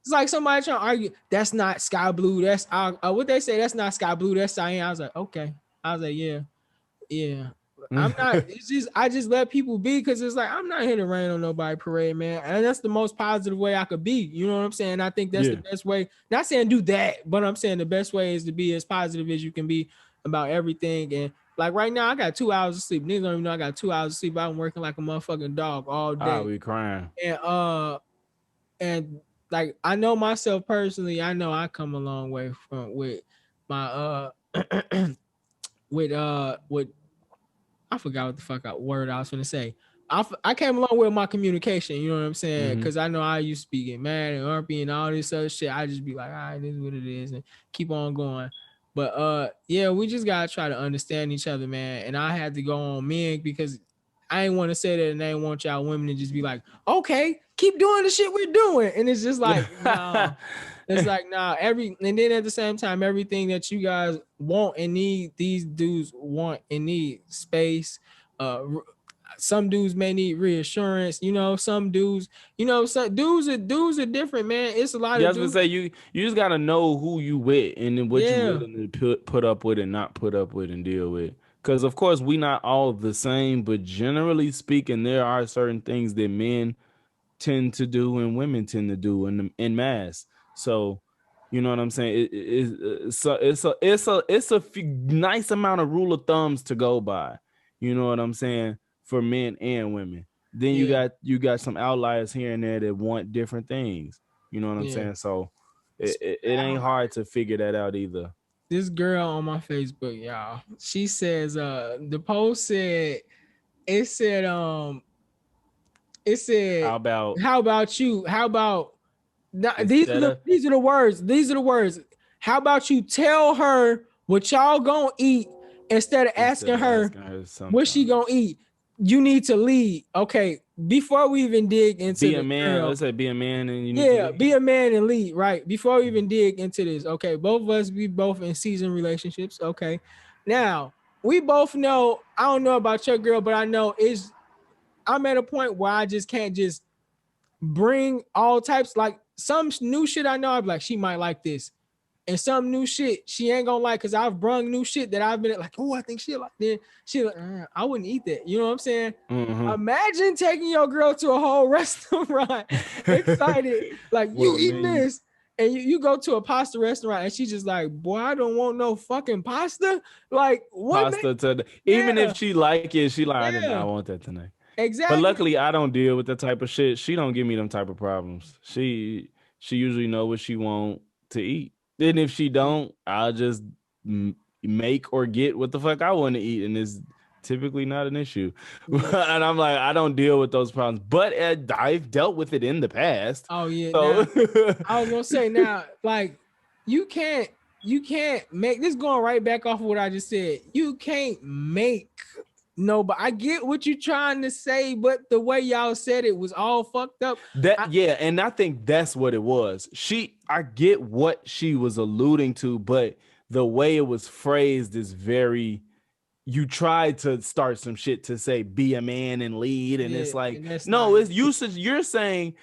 It's like somebody trying to argue, that's not sky blue. That's what they say, that's not sky blue, that's cyan. I was like, okay. I was like, yeah. I'm not, it's just, I just let people be because it's like, I'm not here to rain on nobody parade, man. And that's the most positive way I could be. You know what I'm saying? I think that's the best way. Not saying do that, but I'm saying the best way is to be as positive as you can be about everything. And like right now, I got 2 hours of sleep. Niggas don't even know I got 2 hours of sleep. I've been working like a motherfucking dog all day. I'll be crying. And like I know myself personally, I know I come a long way with my with I forgot what the fuck word I was gonna say. I came a long way with my communication, you know what I'm saying? Because I know I used to be getting mad and grumpy and all this other shit. I just be like, all right, this is what it is, and keep on going. But yeah, we just gotta try to understand each other, man. And I had to go on men because I ain't want to say that, and I ain't want y'all women to just be like, okay, keep doing the shit we're doing. And it's just like, no. It's like, nah, and then at the same time, everything that you guys want and need, these dudes want and need space. Some dudes may need reassurance, you know, some dudes, you know, some dudes are different, man. It's a lot of dudes. I was gonna say, you just gotta know who you with and then what you willing to put up with and not put up with and deal with. Because, of course, we not all the same, but generally speaking, there are certain things that men tend to do and women tend to do in mass. So, you know what I'm saying? It's a nice amount of rule of thumbs to go by. You know what I'm saying? For men and women. Then you got some outliers here and there that want different things. You know what I'm saying? So it ain't hard to figure that out either. This girl on my Facebook, y'all, she says, the post said, it said, how about you? How about these are the words. How about you tell her what y'all gonna eat instead of asking her what she gonna eat? You need to lead. Okay, before we even dig into be a man, let's say be a man and be a man and lead, right? Before we even dig into this, okay, both of us, we both in seasoned relationships. Okay, now we both know, I don't know about your girl, but I know I'm at a point where I just can't just bring all types, like some new shit I know, I'd be like, she might like this. And some new shit she ain't gonna like, because I've brung new shit that I've been like, oh, I think she like. Then she like, I wouldn't eat that. You know what I'm saying? Imagine taking your girl to a whole restaurant, excited, like you eating this, and you go to a pasta restaurant, and she's just like, boy, I don't want no fucking pasta. Like what? Pasta even if she like it, she like, I did not want that tonight. Exactly. But luckily, I don't deal with that type of shit. She don't give me them type of problems. She usually know what she want. to eat. Then if she don't, I'll just make or get what the fuck I want to eat, and it's typically not an issue. And I'm like, I don't deal with those problems, but I've dealt with it in the past. Oh yeah. So Now, I was gonna say now, like you can't make this, going right back off of what I just said. You can't make but I get what you're trying to say, but the way y'all said it was all fucked up. And I think that's what it was. I get what she was alluding to, but the way it was phrased is very, you tried to start some shit to say be a man and lead, and it's like, no, it's usage. You're saying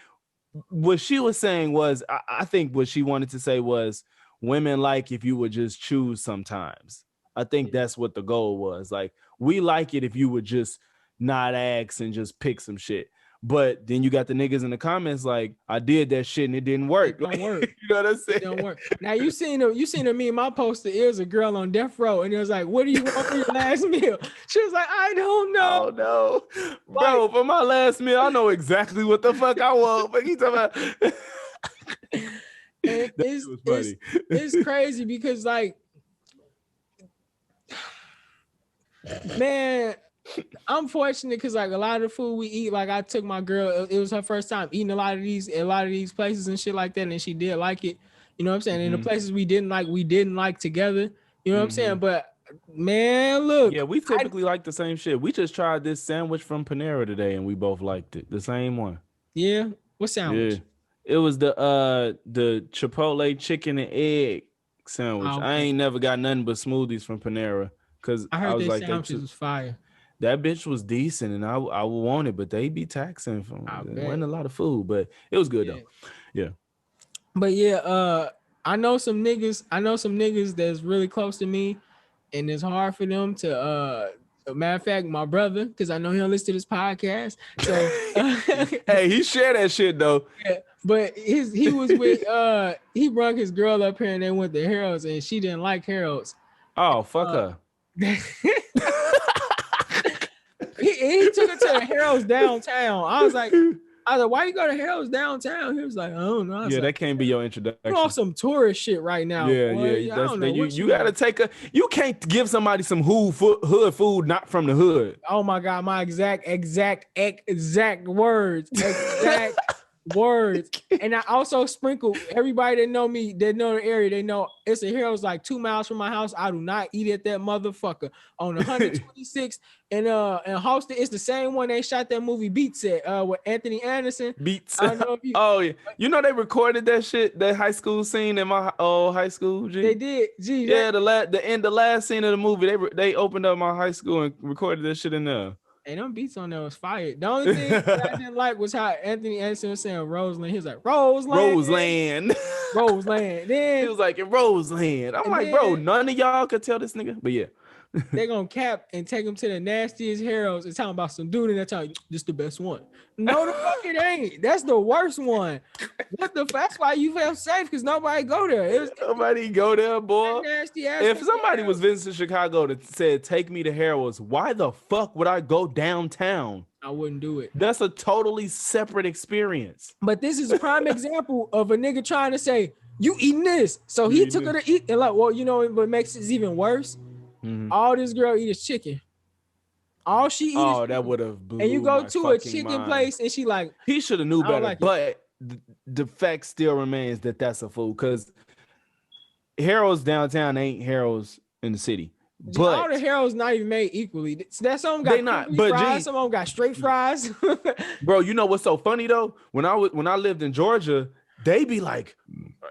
what she was saying was, I think what she wanted to say was, women like if you would just choose sometimes. I think that's what the goal was. Like, we like it if you would just not ask and just pick some shit. But then you got the niggas in the comments like, I did that shit and it didn't work. It don't work. You know what I'm saying? It don't work. Now you seen a meme. My poster is a girl on death row, and it was like, "What do you want for your last meal?" She was like, "I don't know." Oh no, bro! For my last meal, I know exactly what the fuck I want. But you talking about? It's crazy because, like, man, I'm fortunate because, like, a lot of the food we eat, like, I took my girl, it was her first time eating a lot of these places and shit like that, and she did like it. You know what I'm saying? And the places we didn't like together. You know what I'm saying? But man, look. Yeah, we typically like the same shit. We just tried this sandwich from Panera today, and we both liked it. The same one. Yeah. What sandwich? Yeah. It was the Chipotle chicken and egg sandwich. Oh, okay. I ain't never got nothing but smoothies from Panera because I heard was their like, sandwiches was fire. That bitch was decent, and I would want it, but they be taxing from. There wasn't a lot of food, but it was good though. Yeah. But yeah, I know some niggas that's really close to me, and it's hard for them to matter of fact, my brother, because I know he'll listen to this podcast. So hey, he shared that shit though. Yeah, but he was with he brought his girl up here and they went to Harold's and she didn't like Harold's. Oh, fuck her. He took her to Harold's downtown. I was like, why you go to Harold's downtown? He was like, I don't know. Yeah, that can't be your introduction. You're on some tourist shit right now. Yeah, boy. You gotta take you can't give somebody some hood food not from the hood. Oh my god, my exact words. Exact words. And I also sprinkle everybody that know me, that know the area, they know it's a Harold's like 2 miles from my house. I do not eat at that motherfucker on 126 and Halsted. It's the same one they shot that movie Beats at with Anthony Anderson. Beats. Oh yeah, you know they recorded that shit, that high school scene in my old high school. G? They did. Gee, yeah, the last scene of the movie, they opened up my high school and recorded that shit in there. And them beats on there was fire. The only thing that I didn't like was how Anthony Anderson was saying Roseland. He was like, Roseland. Then he was like, in Roseland. I'm like, bro, none of y'all could tell this nigga. But yeah. They're gonna cap and take him to the nastiest Harold's and talking about some dude and they're telling you this the best one. No, the fuck it ain't. That's the worst one. What the fuck? That's why you felt safe because nobody go there. Nobody go there, boy. If somebody was visiting Chicago that said take me to Harold's, why the fuck would I go downtown? I wouldn't do it. That's a totally separate experience. But this is a prime example of a nigga trying to say you eating this. So he took her to eat and like, well, you know what makes it even worse? Mm-hmm. All this girl eat is chicken. All she eats. Oh, that would have. And you go to a chicken place, and she like. He should have knew better. Like but the fact still remains that that's a fool because Harold's downtown ain't Harold's in the city. But all the Harold's not even made equally. That some got fries, some of them got straight fries. Bro, you know what's so funny though? When I lived in Georgia, they be like,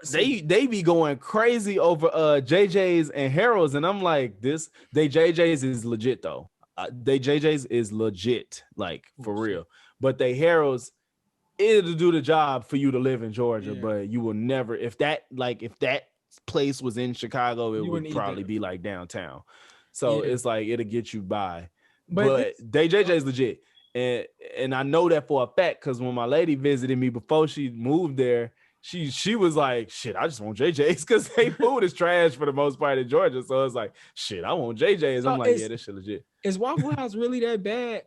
they be going crazy over JJ's and Harold's, and I'm like, JJ's is legit though. They JJ's is legit, like for real. But they Harold's, it'll do the job for you to live in Georgia, but you will never. If that place was in Chicago, it would probably be like downtown. So it's like it'll get you by. But they JJ's legit. And I know that for a fact because when my lady visited me before she moved there, she was like, shit, I just want JJ's because they food is trash for the most part in Georgia. So it's like, shit, I want JJ's. I'm like, yeah, this shit legit. Is Waffle House really that bad?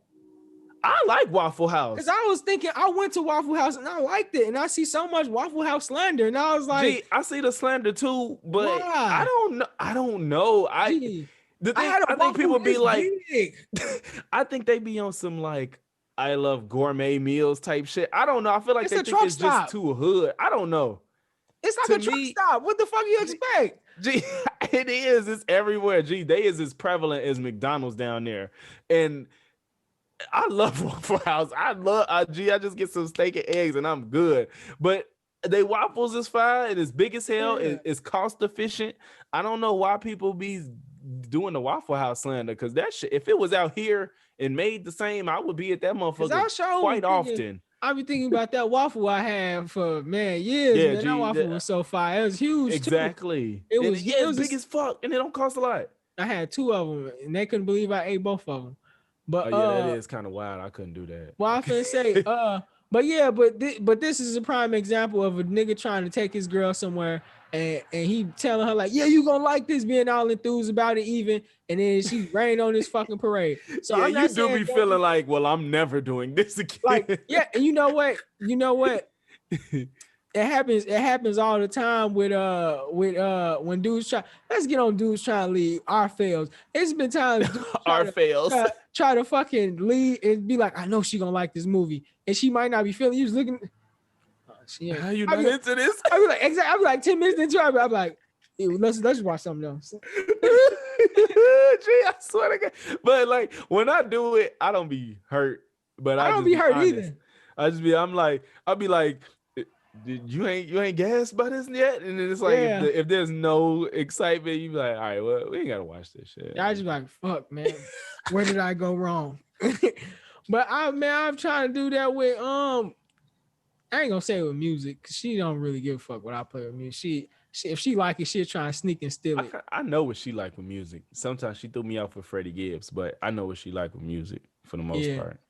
I like Waffle House. Because I was thinking, I went to Waffle House and I liked it, and I see so much Waffle House slander, and I was like, Gee, I see the slander too, but why? I don't know. I don't know. Gee, The thing, had a I think people waffle be this like, big. I think they be on some like I love gourmet meals type shit. I don't know. I feel like It's they a think truck it's stop. just too hood. I don't know. It's like To a truck me- stop. What the fuck you expect? Gee, it is. It's everywhere. Gee, they is as prevalent as McDonald's down there. And I love Waffle House. I just get some steak and eggs and I'm good. But they waffles is fine. It is big as hell. Yeah. It's cost efficient. I don't know why people be doing the Waffle House slander, because that shit, if it was out here and made the same, I would be at that 'Cause I motherfucker sure quite was thinking- often. I be thinking about that waffle I had for years. Yeah, Man, that G, waffle that- was so fire. It was huge. Too. Exactly. It And was- yeah, it was it's big just- as fuck, and it don't cost a lot. I had 2 of them, and they couldn't believe I ate both of them. But Oh yeah, that is kind of wild. I couldn't do that. well, I finna say, but yeah, but this is a prime example of a nigga trying to take his girl somewhere, and he telling her like, yeah, you gonna like this, being all enthused about it even, and then she rained on this fucking parade. So yeah, I'm not you do saying be don't- feeling like, well, I'm never doing this again. like, yeah, and you know what? It happens all the time with when dudes try. Let's get on dudes trying to lead our fails. It's been times dudes Our fails. try to fucking lead and be like, I know she gonna like this movie, and she might not be feeling. You just looking. Oh, she ain't. How you I not be- into this? I be like, exactly. I be like 10 minutes into it. I be like, ew, let's just watch something else. Gee, I swear to God. But like when I do it, I don't be hurt. But I don't just be hurt honest. either. I'll be like, you ain't gassed by this yet? And then it's like, Yeah. if there's no excitement, you be like, all right, well, we ain't gotta watch this shit. I just be like, fuck, man, where did I go wrong? But I'm trying to do that with I ain't gonna say with music, cause she don't really give a fuck what I play with music. She if she like it, she'll try and sneak and steal it. I know what she like with music. Sometimes she threw me out for Freddie Gibbs, but I know what she like with music for the most Yeah. part.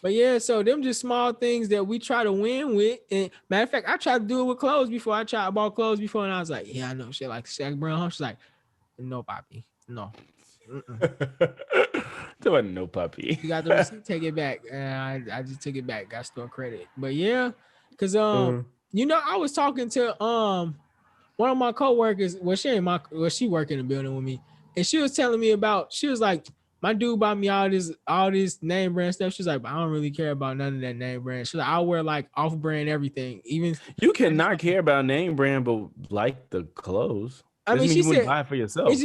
But yeah, so them just small things that we try to win with. And matter of fact, I tried to do it with clothes before. I bought clothes before, and I was like, yeah, I know shit like Shaq Brown. She's like, no, Poppy, no. There wasn't no puppy. You got the receipt, take it back. And I just took it back, got store credit. But yeah, because you know, I was talking to one of my coworkers. Well, she work in the building with me, and she was telling me about. She was like, my dude bought me all this name brand stuff. She's like, but I don't really care about none of that name brand. She's like, I wear like off brand everything. Even You cannot care about name brand, but like the clothes. I mean, Doesn't she you wouldn't said, buy it for yourself. that's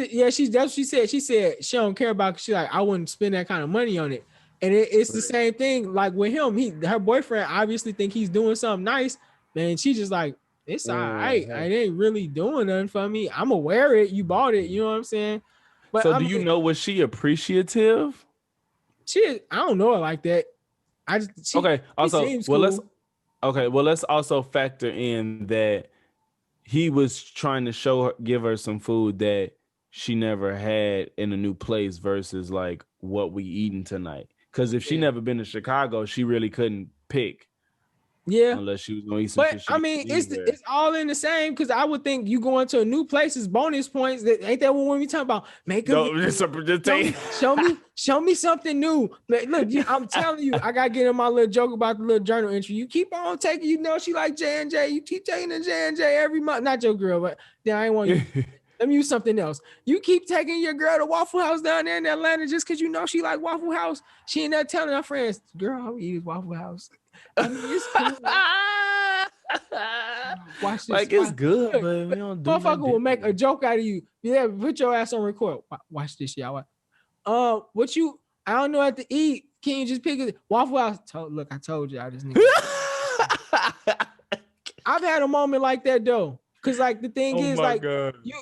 what she said. She said she don't care about. She like, I wouldn't spend that kind of money on it. And it's the same thing. Like with him, her boyfriend obviously think he's doing something nice. Man, she just like, it's all right. It ain't really doing nothing for me. I'm gonna wear it. You bought it. You know what I'm saying? But So I do you mean, know, was she appreciative? I don't know her like that. Okay. Also, seems well, cool. let's also factor in that he was trying to give her some food that she never had in a new place versus like what we eating tonight. Because if she Yeah. never been to Chicago, she really couldn't pick Yeah. unless she was gonna eat some But shit. I mean, it's all in the same, because I would think you going to a new place is bonus points. That ain't that when we talking about make show me something new. Like, look, I'm telling you, I gotta get in my little joke about the little journal entry. You keep on taking, you know, she like J&J. You keep taking the J&J every month. Not your girl, but then I ain't want you. Let me use something else. You keep taking your girl to Waffle House down there in Atlanta just because you know she like Waffle House. She ain't there telling her friends, girl, how we eat is Waffle House. I mean, it's cool. Watch this. Like it's good, but we don't do Motherfucker nothing will make a different. joke out of you. Yeah, put your ass on record. Watch this, y'all. What you? I don't know what to eat. Can you just pick it? Waffle House. Look, I told you, I just need. I've had a moment like that though, cause like the thing is like God. you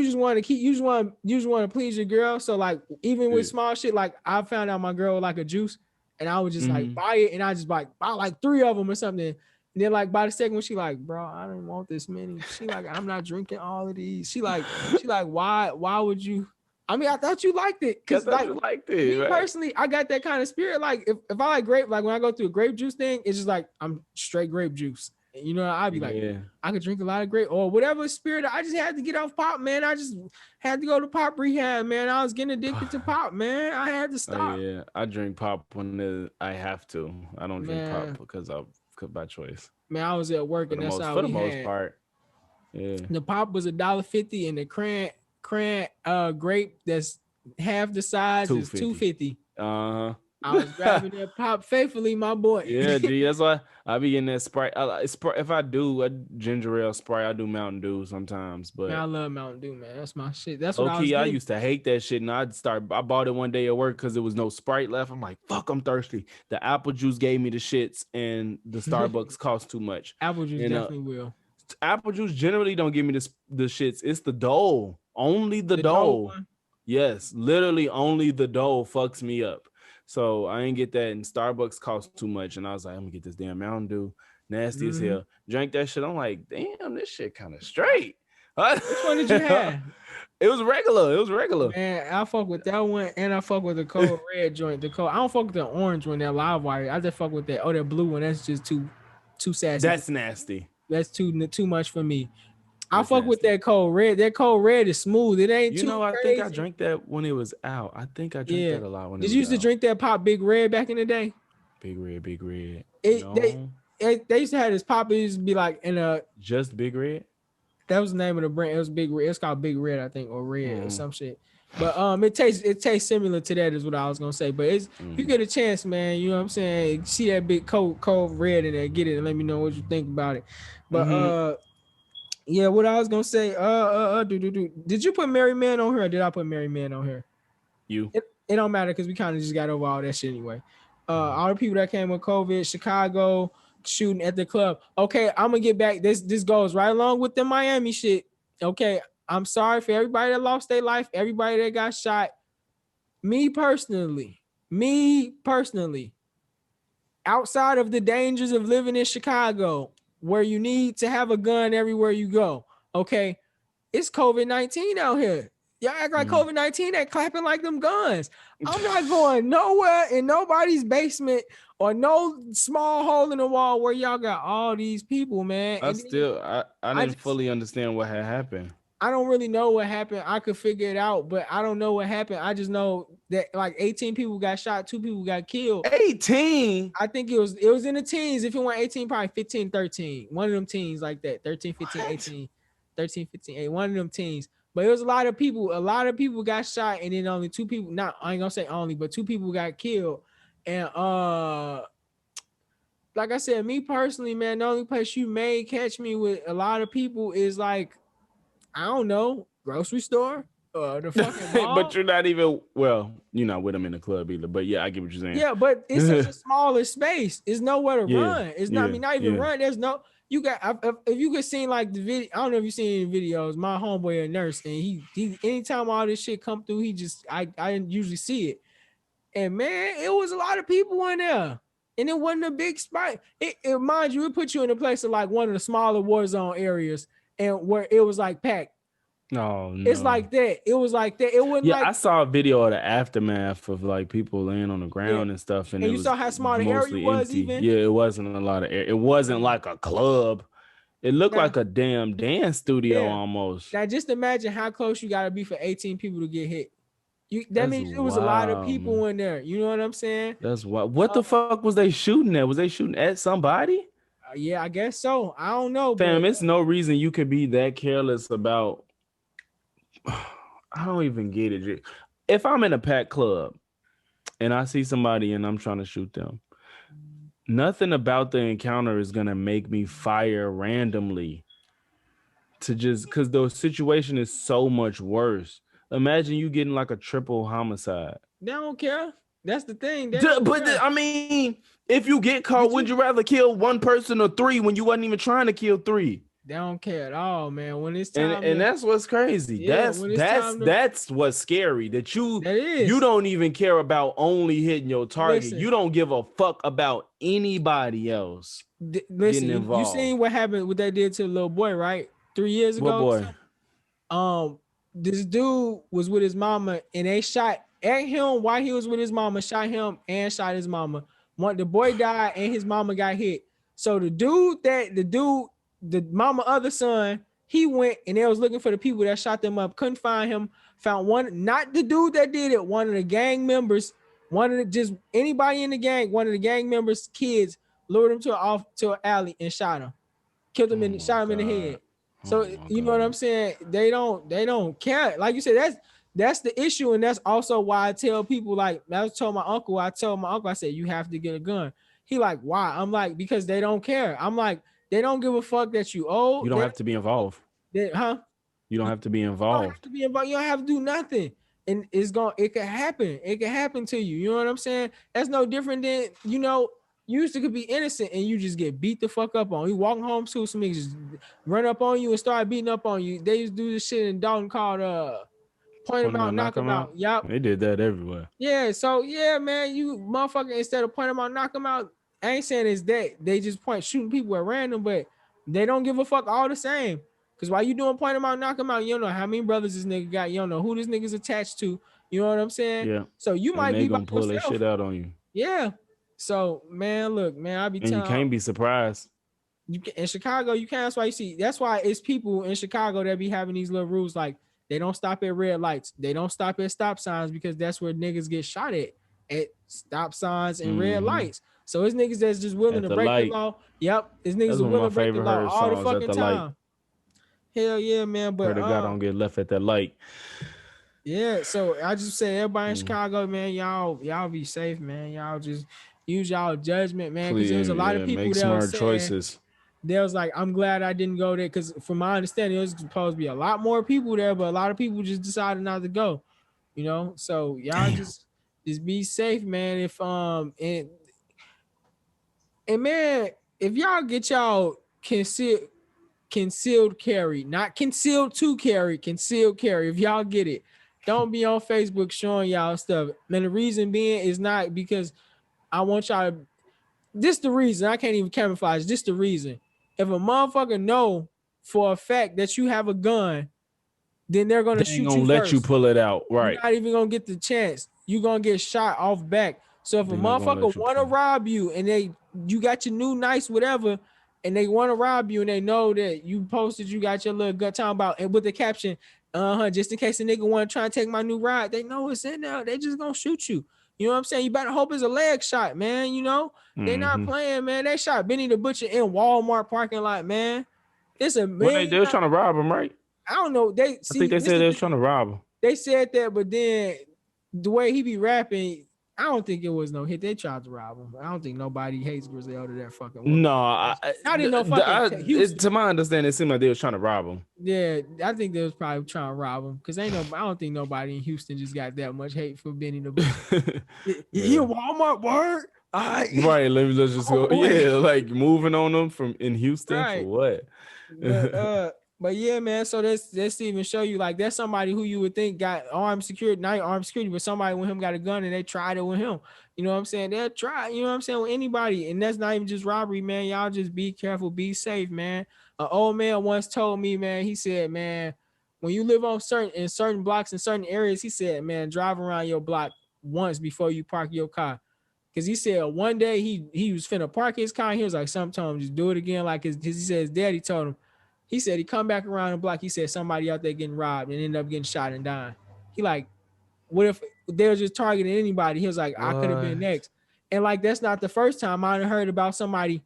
just want to please your girl. So like even with small shit, like I found out my girl would like a juice, and I would just like buy it, and I just buy like 3 of them or something. And then like by the second one, she like, bro, I don't want this many. She like, I'm not drinking all of these. She like, why would you? I mean, I thought you liked it. Cause like, you liked me it, right? personally, I got that kind of spirit. Like if I like grape, like when I go through a grape juice thing, it's just like I'm straight grape juice. You know, I'd be like, I could drink a lot of grape or whatever spirit. I just had to get off pop, man. I just had to go to pop rehab, man. I was getting addicted to pop, man. I had to stop. Oh, yeah, I drink pop when I have to. I don't drink pop because by choice. Man, I was at work and that's all for the we most had. part. Yeah. The pop was $1.50 and the cran grape that's half the size is $2.50. Uh-huh. I was grabbing that pop faithfully, my boy. Yeah, G. That's why I be getting that Sprite. If I do a ginger ale Sprite, I do Mountain Dew sometimes. But man, I love Mountain Dew, man. That's my shit. That's what I used to hate that shit, and I bought it one day at work because there was no Sprite left. I'm like, fuck, I'm thirsty. The apple juice gave me the shits, and the Starbucks cost too much. Apple juice definitely will. Apple juice generally don't give me the shits. It's the Dole. Only the Dole. Yes, literally only the Dole fucks me up. So I ain't get that, and Starbucks cost too much. And I was like, I'm gonna get this damn Mountain Dew, nasty as hell. Drank that shit. I'm like, damn, this shit kind of straight. Which one did you have? It was regular. Man, I fuck with that one, and I fuck with the cold red joint. I don't fuck with the orange one, that live wire. I just fuck with that. Oh, that blue one. That's just too sassy. That's nasty. That's too much for me. I fuck with that cold red. That cold red is smooth. It ain't too I crazy. think I drank that when it was out. I think I drank that a lot when it was out. Did you used to drink that pop Big Red back in the day? Big Red. They used to have this pop. It used to be like in a just Big Red. That was the name of the brand. It was Big Red. It's called Big Red, I think, or Red or some shit. But it tastes similar to that is what I was gonna say. But it's if you get a chance, man, you know what I'm saying? See that big cold red in there, get it and let me know what you think about it. But yeah, what I was gonna say, did you put Mary Man on here or did I put Mary Man on here? It don't matter because we kind of just got over all that shit anyway. All the people that came with COVID, Chicago shooting at the club. Okay, I'm gonna get back. This goes right along with the Miami shit. Okay, I'm sorry for everybody that lost their life, everybody that got shot. Me personally, outside of the dangers of living in Chicago, where you need to have a gun everywhere you go. Okay, it's COVID-19 out here. Y'all act like COVID-19 ain't clapping like them guns. I'm not going nowhere in nobody's basement or no small hole in the wall where y'all got all these people, man. I didn't fully understand what had happened. I don't really know what happened. I could figure it out, but I don't know what happened. I just know that like 18 people got shot, 2 people got killed. 18? I think it was in the teens. If it went 18, probably 15, 13. One of them teens like that. 13, 15, 18. 13, 15, 8. One of them teens. But it was a lot of people got shot, and then only 2 people, I ain't gonna say only, but 2 people got killed. And like I said, me personally, man, the only place you may catch me with a lot of people is like, I don't know, grocery store, the fucking mall. But you're not with them in the club either. But yeah, I get what you're saying. Yeah, but it's such a smaller space. It's nowhere to run. It's not, not even run. There's no, you got, if you could see like the video, I don't know if you've seen any videos, my homeboy a nurse, and he anytime all this shit come through, I didn't usually see it. And man, it was a lot of people in there. And it wasn't a big spot. It mind you, it put you in a place of like one of the smaller war zone areas, and where it was like packed. No. It's like that. It was like that. It wasn't like. I saw a video of the aftermath of like people laying on the ground and stuff. And you saw how small the area was even? Yeah, it wasn't a lot of air. It wasn't like a club. It looked like a damn dance studio almost. Now just imagine how close you gotta be for 18 people to get hit. That means it was a lot of people in there. You know what I'm saying? That's wild. What the fuck was they shooting at? Was they shooting at somebody? Yeah, I guess so. I don't know. Fam, it's no reason you could be that careless about. I don't even get it. If I'm in a packed club and I see somebody and I'm trying to shoot them, nothing about the encounter is gonna make me fire randomly because the situation is so much worse. Imagine you getting like a triple homicide. They don't care. That's the thing. I mean, if you get caught, would you rather kill 1 person or 3 when you wasn't even trying to kill 3? They don't care at all, man. When it's time, and that's what's crazy. Yeah, that's what's scary. That you don't even care about only hitting your target. Listen, you don't give a fuck about anybody else. Listen, you seen what happened? What they did to the little boy, right? 3 years ago. What boy? This dude was with his mama, and they shot at him while he was with his mama. Shot him and shot his mama. The boy died, and his mama got hit. So the mama other son, he went and they was looking for the people that shot them up. Couldn't find him. Found one, not the dude that did it. One of the gang members, just anybody in the gang. One of the gang members' kids lured him to an alley and shot him. Killed him and shot him in the head. So you know what I'm saying? They don't care. Like you said, that's the issue, and that's also why I tell people, like I told my uncle, I said, you have to get a gun. He like, why? I'm like, because they don't care. I'm like, they don't give a fuck that you old. You don't have to be involved. You don't have to be You involved. don't have to be involved. You don't have to do nothing. And it could happen. It could happen to you. You know what I'm saying? That's no different than, you used to could be innocent and you just get beat the fuck up on. You walking home to some niggas just run up on you and start beating up on you. They used to do this shit in Dalton called point them out, knock them out. Yup. They did that everywhere. Yeah. So yeah, man, you motherfucker, instead of point them out, knock them out. I ain't saying it's that. They just shooting people at random, but they don't give a fuck all the same. Cause while you doing point them out, knock them out, you don't know how many brothers this nigga got. You don't know who this nigga's attached to. You know what I'm saying? Yeah. So you might be gonna pull that shit out on you. Yeah. So man, look, man, I be telling you can't be surprised. In Chicago, you can't. That's why it's people in Chicago that be having these little rules like they don't stop at red lights, they don't stop at stop signs because that's where niggas get shot at stop signs and red lights. So it's niggas that's just willing to break the law. Yep, it's niggas willing to break the law all the fucking time. Hell yeah, man. But the guy don't get left at that light. Yeah, so I just say everybody in Chicago, man, y'all be safe, man. Y'all just use y'all judgment, man. Because there's a lot of people make that smart choices. There was like, I'm glad I didn't go there because from my understanding, it was supposed to be a lot more people there, but a lot of people just decided not to go. So y'all just be safe, man. If and man, if y'all get y'all concealed carry, not concealed to carry, concealed carry. If y'all get it, don't be on Facebook showing y'all stuff. And the reason being is not because I want y'all to, this the reason. I can't even camouflage. This the reason. If a motherfucker know for a fact that you have a gun, then they're gonna shoot you first. Let you pull it out. Right. You're not even gonna get the chance. You're gonna get shot off back. So if a motherfucker wanna rob you and you got your new nice whatever, and they want to rob you and they know that you posted, you got your little gut talking about, and with the caption, just in case the nigga want to try and take my new ride, they know it's in there. They just gonna shoot you. You know what I'm saying? You better hope it's a leg shot, man. They not playing, man. They shot Benny the Butcher in Walmart parking lot, man. It's a man. They was trying to rob him, right? I don't know. I think they said they was trying to rob him. They said that, but then the way he be rapping, I don't think it was no hit. They tried to rob him. I don't think nobody hates Griselda that fucking way. No, I didn't know fucking to my understanding, it seemed like they was trying to rob him. Yeah, I think they was probably trying to rob him because I don't think nobody in Houston just got that much hate for Benny the Butcher. You a Walmart word? Right, let's just go. Yeah, like moving on them from in Houston for what? But yeah, man. So that's even show you like that's somebody who you would think got armed security, not armed security, but somebody with him got a gun and they tried it with him. You know what I'm saying? They'll try, you know what I'm saying, with anybody. And that's not even just robbery, man. Y'all just be careful, be safe, man. An old man once told me, man, he said, man, when you live on certain blocks in certain areas, he said, man, drive around your block once before you park your car. Cause he said one day he was finna park his car and he was like, sometimes just do it again. Like he said his daddy told him. He said he come back around the block. He said somebody out there getting robbed and ended up getting shot and dying. He like, what if they were just targeting anybody? He was like, I could have been next. And like, that's not the first time I heard about somebody.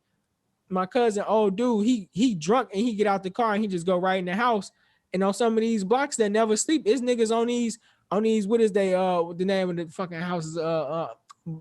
My cousin, old dude, he drunk and he get out the car and he just go right in the house. And on some of these blocks that never sleep, it's niggas on these, what is they, the name of the fucking houses,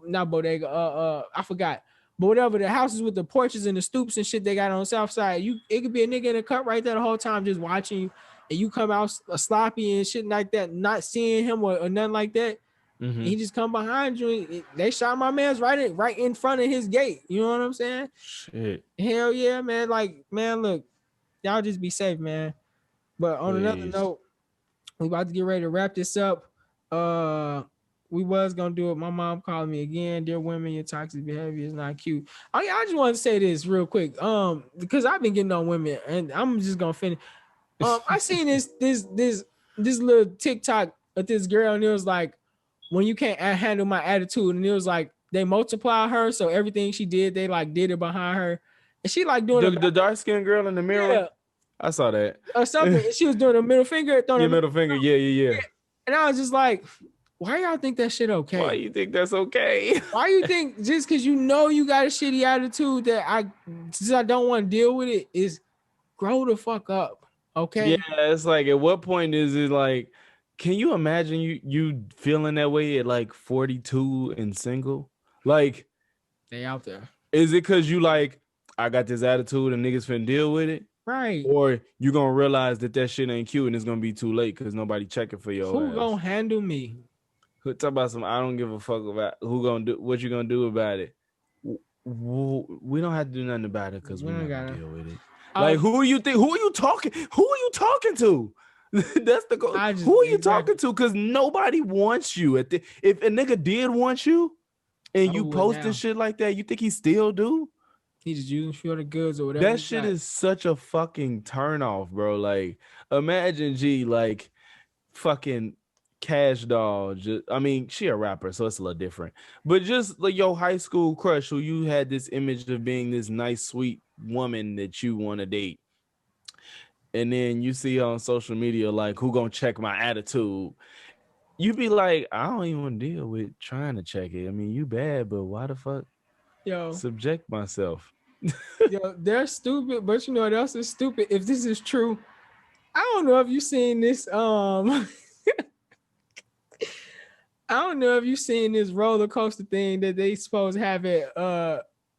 not bodega, I forgot. But whatever, the houses with the porches and the stoops and shit they got on the south side, it could be a nigga in a cut right there the whole time just watching you, and you come out sloppy and shit like that, not seeing him or nothing like that. Mm-hmm. He just come behind you. They shot my man's right in front of his gate. You know what I'm saying? Shit. Hell yeah, man. Like, man, look, y'all just be safe, man. But on another note, we about to get ready to wrap this up. We was gonna do it. My mom called me again. Dear women, your toxic behavior is not cute. I just want to say this real quick. Because I've been getting on women, and I'm just gonna finish. I seen this little TikTok of this girl, and it was like, when you can't handle my attitude, and it was like they multiply her, so everything she did, they like did it behind her. and she like doing The dark skinned girl in the mirror. yeah, I saw that. or something. And she was doing a middle finger, throwing Your a middle finger. Yeah. and I was just like, why y'all think that shit okay? Why you think that's okay? Why you think just because you know you got a shitty attitude that I don't want to deal with it is grow the fuck up, okay? Yeah, it's like at what point is it like? Can you imagine you feeling that way at like 42 and single? Like, They out there, is it because you like I got this attitude and niggas finna deal with it? right? Or you gonna realize that shit ain't cute and it's gonna be too late because nobody checking for your Who ass. gonna handle me? Talk about some. I don't give a fuck about who gonna do what you gonna do about it. We don't have to do nothing about it because We we're don't not gonna gotta. deal with it. Like who you think? Who are you talking? Who are you talking to? That's the goal. Who are you talking to? Because nobody wants you. If a nigga did want you, and you would posting now. shit like that, you think he still do? He just using for the goods or whatever. That shit is such a fucking turn off, bro. Like, imagine G like fucking Cash Doll. I mean, she a rapper, so it's a little different. But just like your high school crush, who you had this image of being this nice, sweet woman that you want to date, and then you see on social media like, who gonna check my attitude? You be like, I don't even want to deal with trying to check it. I mean, you bad, but why the fuck subject myself? Yo, they're stupid, but you know what else is stupid? If this is true, I don't know if you've seen this. I don't know if you've seen this roller coaster thing that they supposed to have it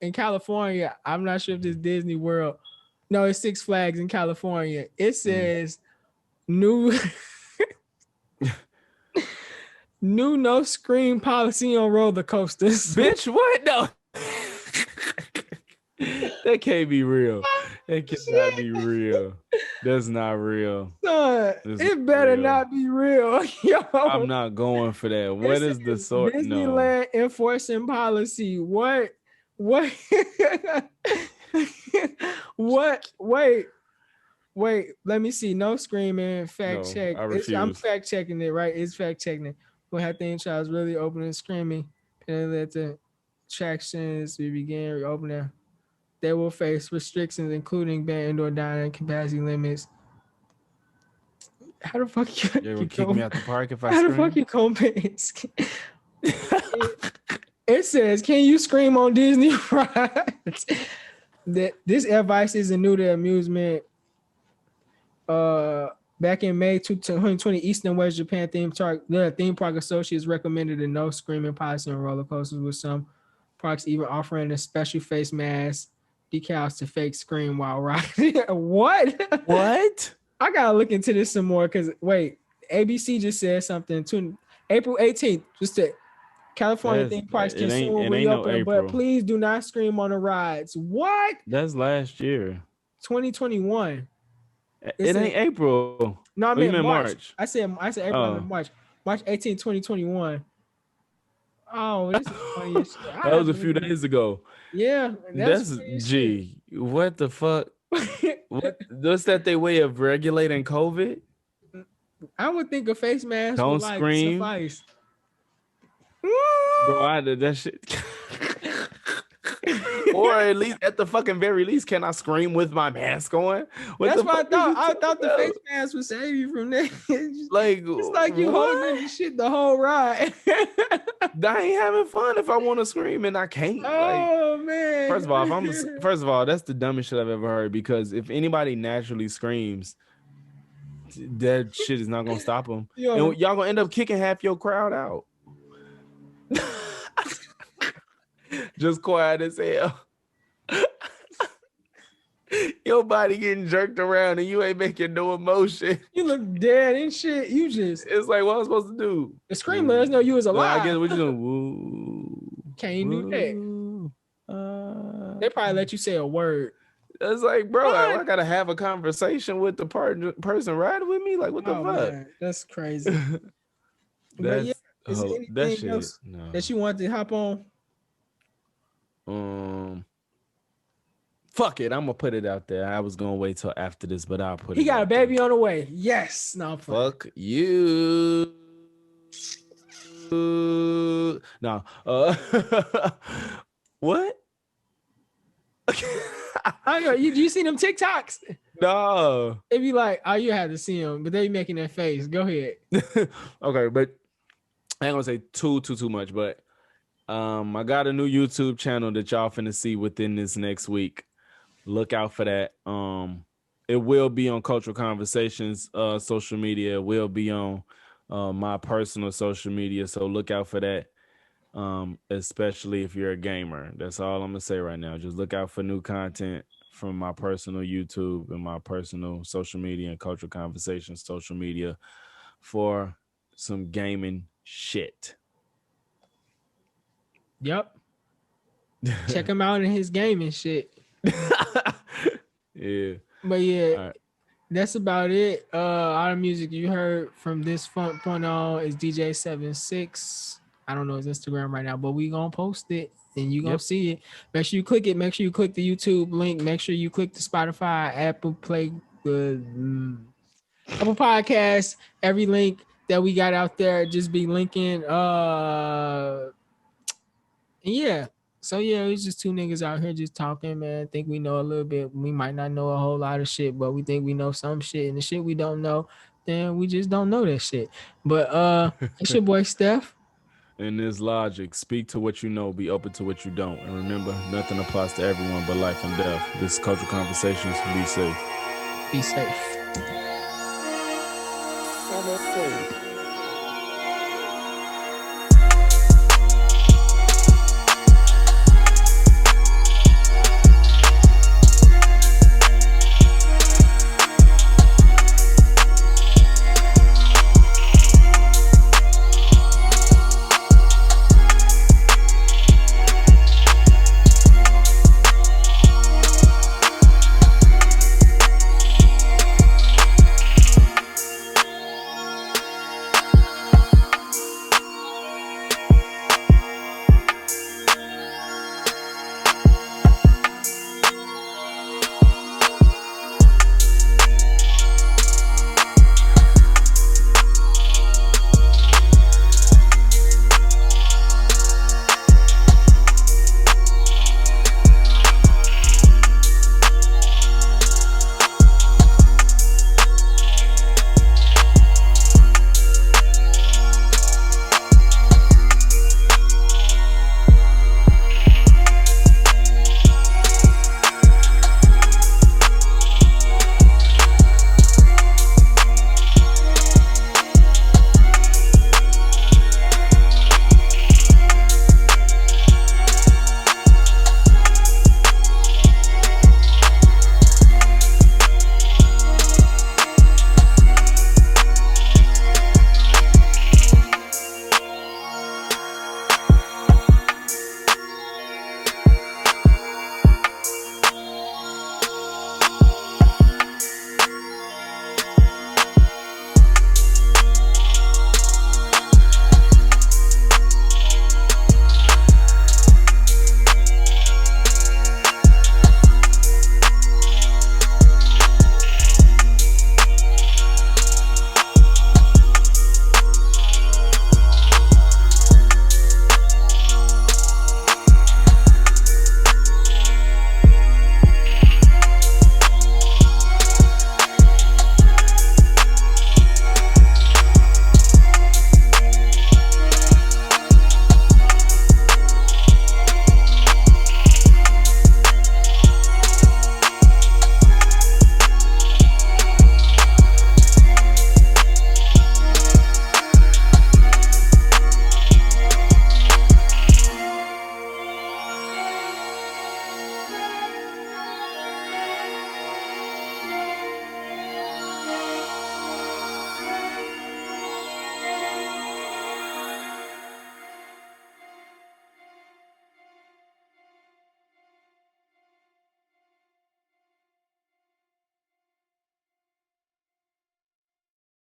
in California. I'm not sure if this Disney World. No, it's Six Flags in California. It says new new no scream policy on roller coasters. Bitch, what? No. That can't be real. That cannot be real. That's not real. Son, it better not be real. Yo, I'm not going for that. What is the sort? Disneyland enforcing policy? What? What? Wait. Let me see. No screaming. Fact check. I'm fact checking it. Right? It's fact checking it. We'll have to child really open and screaming. And let the attractions we begin reopening. They will face restrictions, including ban indoor dining capacity limits. How the fuck you will kick me out the park if I How scream? the fuck you compensate? It says, can you scream on Disney rides? That this advice isn't new to amusement. Back in May 2020, East and West Japan the theme park associates recommended a no screaming policy on roller coasters, with some parks even offering a special face mask decals to fake scream while riding. What? What? I gotta look into this some more because wait, ABC just said something to April 18th. Just that California theme parks can soon reopen, but please do not scream on the rides. What? That's last year. 2021. It ain't April. No, I mean March. I said April. I meant March. March 18, 2021. Oh, this is funny as shit. That was a few days ago. Yeah, that's G. What the fuck? What's that their way of regulating COVID? I would think a face mask don't would scream. Suffice. Bro, I did that shit. Or at least, at the fucking very least, can I scream with my mask on? That's what I thought. I thought the face mask would save you from that. It's like you holding this shit the whole ride. I ain't having fun if I want to scream and I can't. Oh man! First of all, that's the dumbest shit I've ever heard. Because if anybody naturally screams, that shit is not gonna stop them. And y'all gonna end up kicking half your crowd out. Just quiet as hell. Your body getting jerked around and you ain't making no emotion. You look dead and shit. You just. It's like, what I'm supposed to do? The scream let us know you was alive. I guess we're just gonna woo. Can't you do that? They probably let you say a word. It's like, bro, I gotta have a conversation with the person riding with me. Like, what the fuck? Man, that's crazy. Is there anything else that you want to hop on? Fuck it, I'm gonna put it out there. I was gonna wait till after this, but I'll put it. He got a baby on the way. Yes. No. Fuck you. No. What? I know you see them TikToks. No. They be like, oh, you had to see them, but they be making that face. Go ahead. Okay, but I ain't gonna say too much, but I got a new YouTube channel that y'all finna see within this next week. Look out for that. It will be on Cultural Conversations social media. It will be on my personal social media, so look out for that. Especially if you're a gamer. That's all I'm gonna say right now. Just look out for new content from my personal YouTube and my personal social media and Cultural Conversations social media for some gaming shit. Yep. Check him out in his game and shit. Yeah. But yeah, All right. that's about it. All the music you heard from this point on is DJ76. I don't know his Instagram right now, but we gonna post it and you gonna see it. Make sure you click it. Make sure you click the YouTube link. Make sure you click the Spotify, Apple Play, Apple Podcasts. Every link that we got out there, just be linking. Yeah. So yeah, it's just two niggas out here just talking, man. Think we know a little bit. We might not know a whole lot of shit, but we think we know some shit. And the shit we don't know, then we just don't know that shit. But it's your boy Steph. In this logic, speak to what you know, be open to what you don't. And remember, nothing applies to everyone but life and death. This is Cultural Conversations. Be safe. Be safe. 7 safe.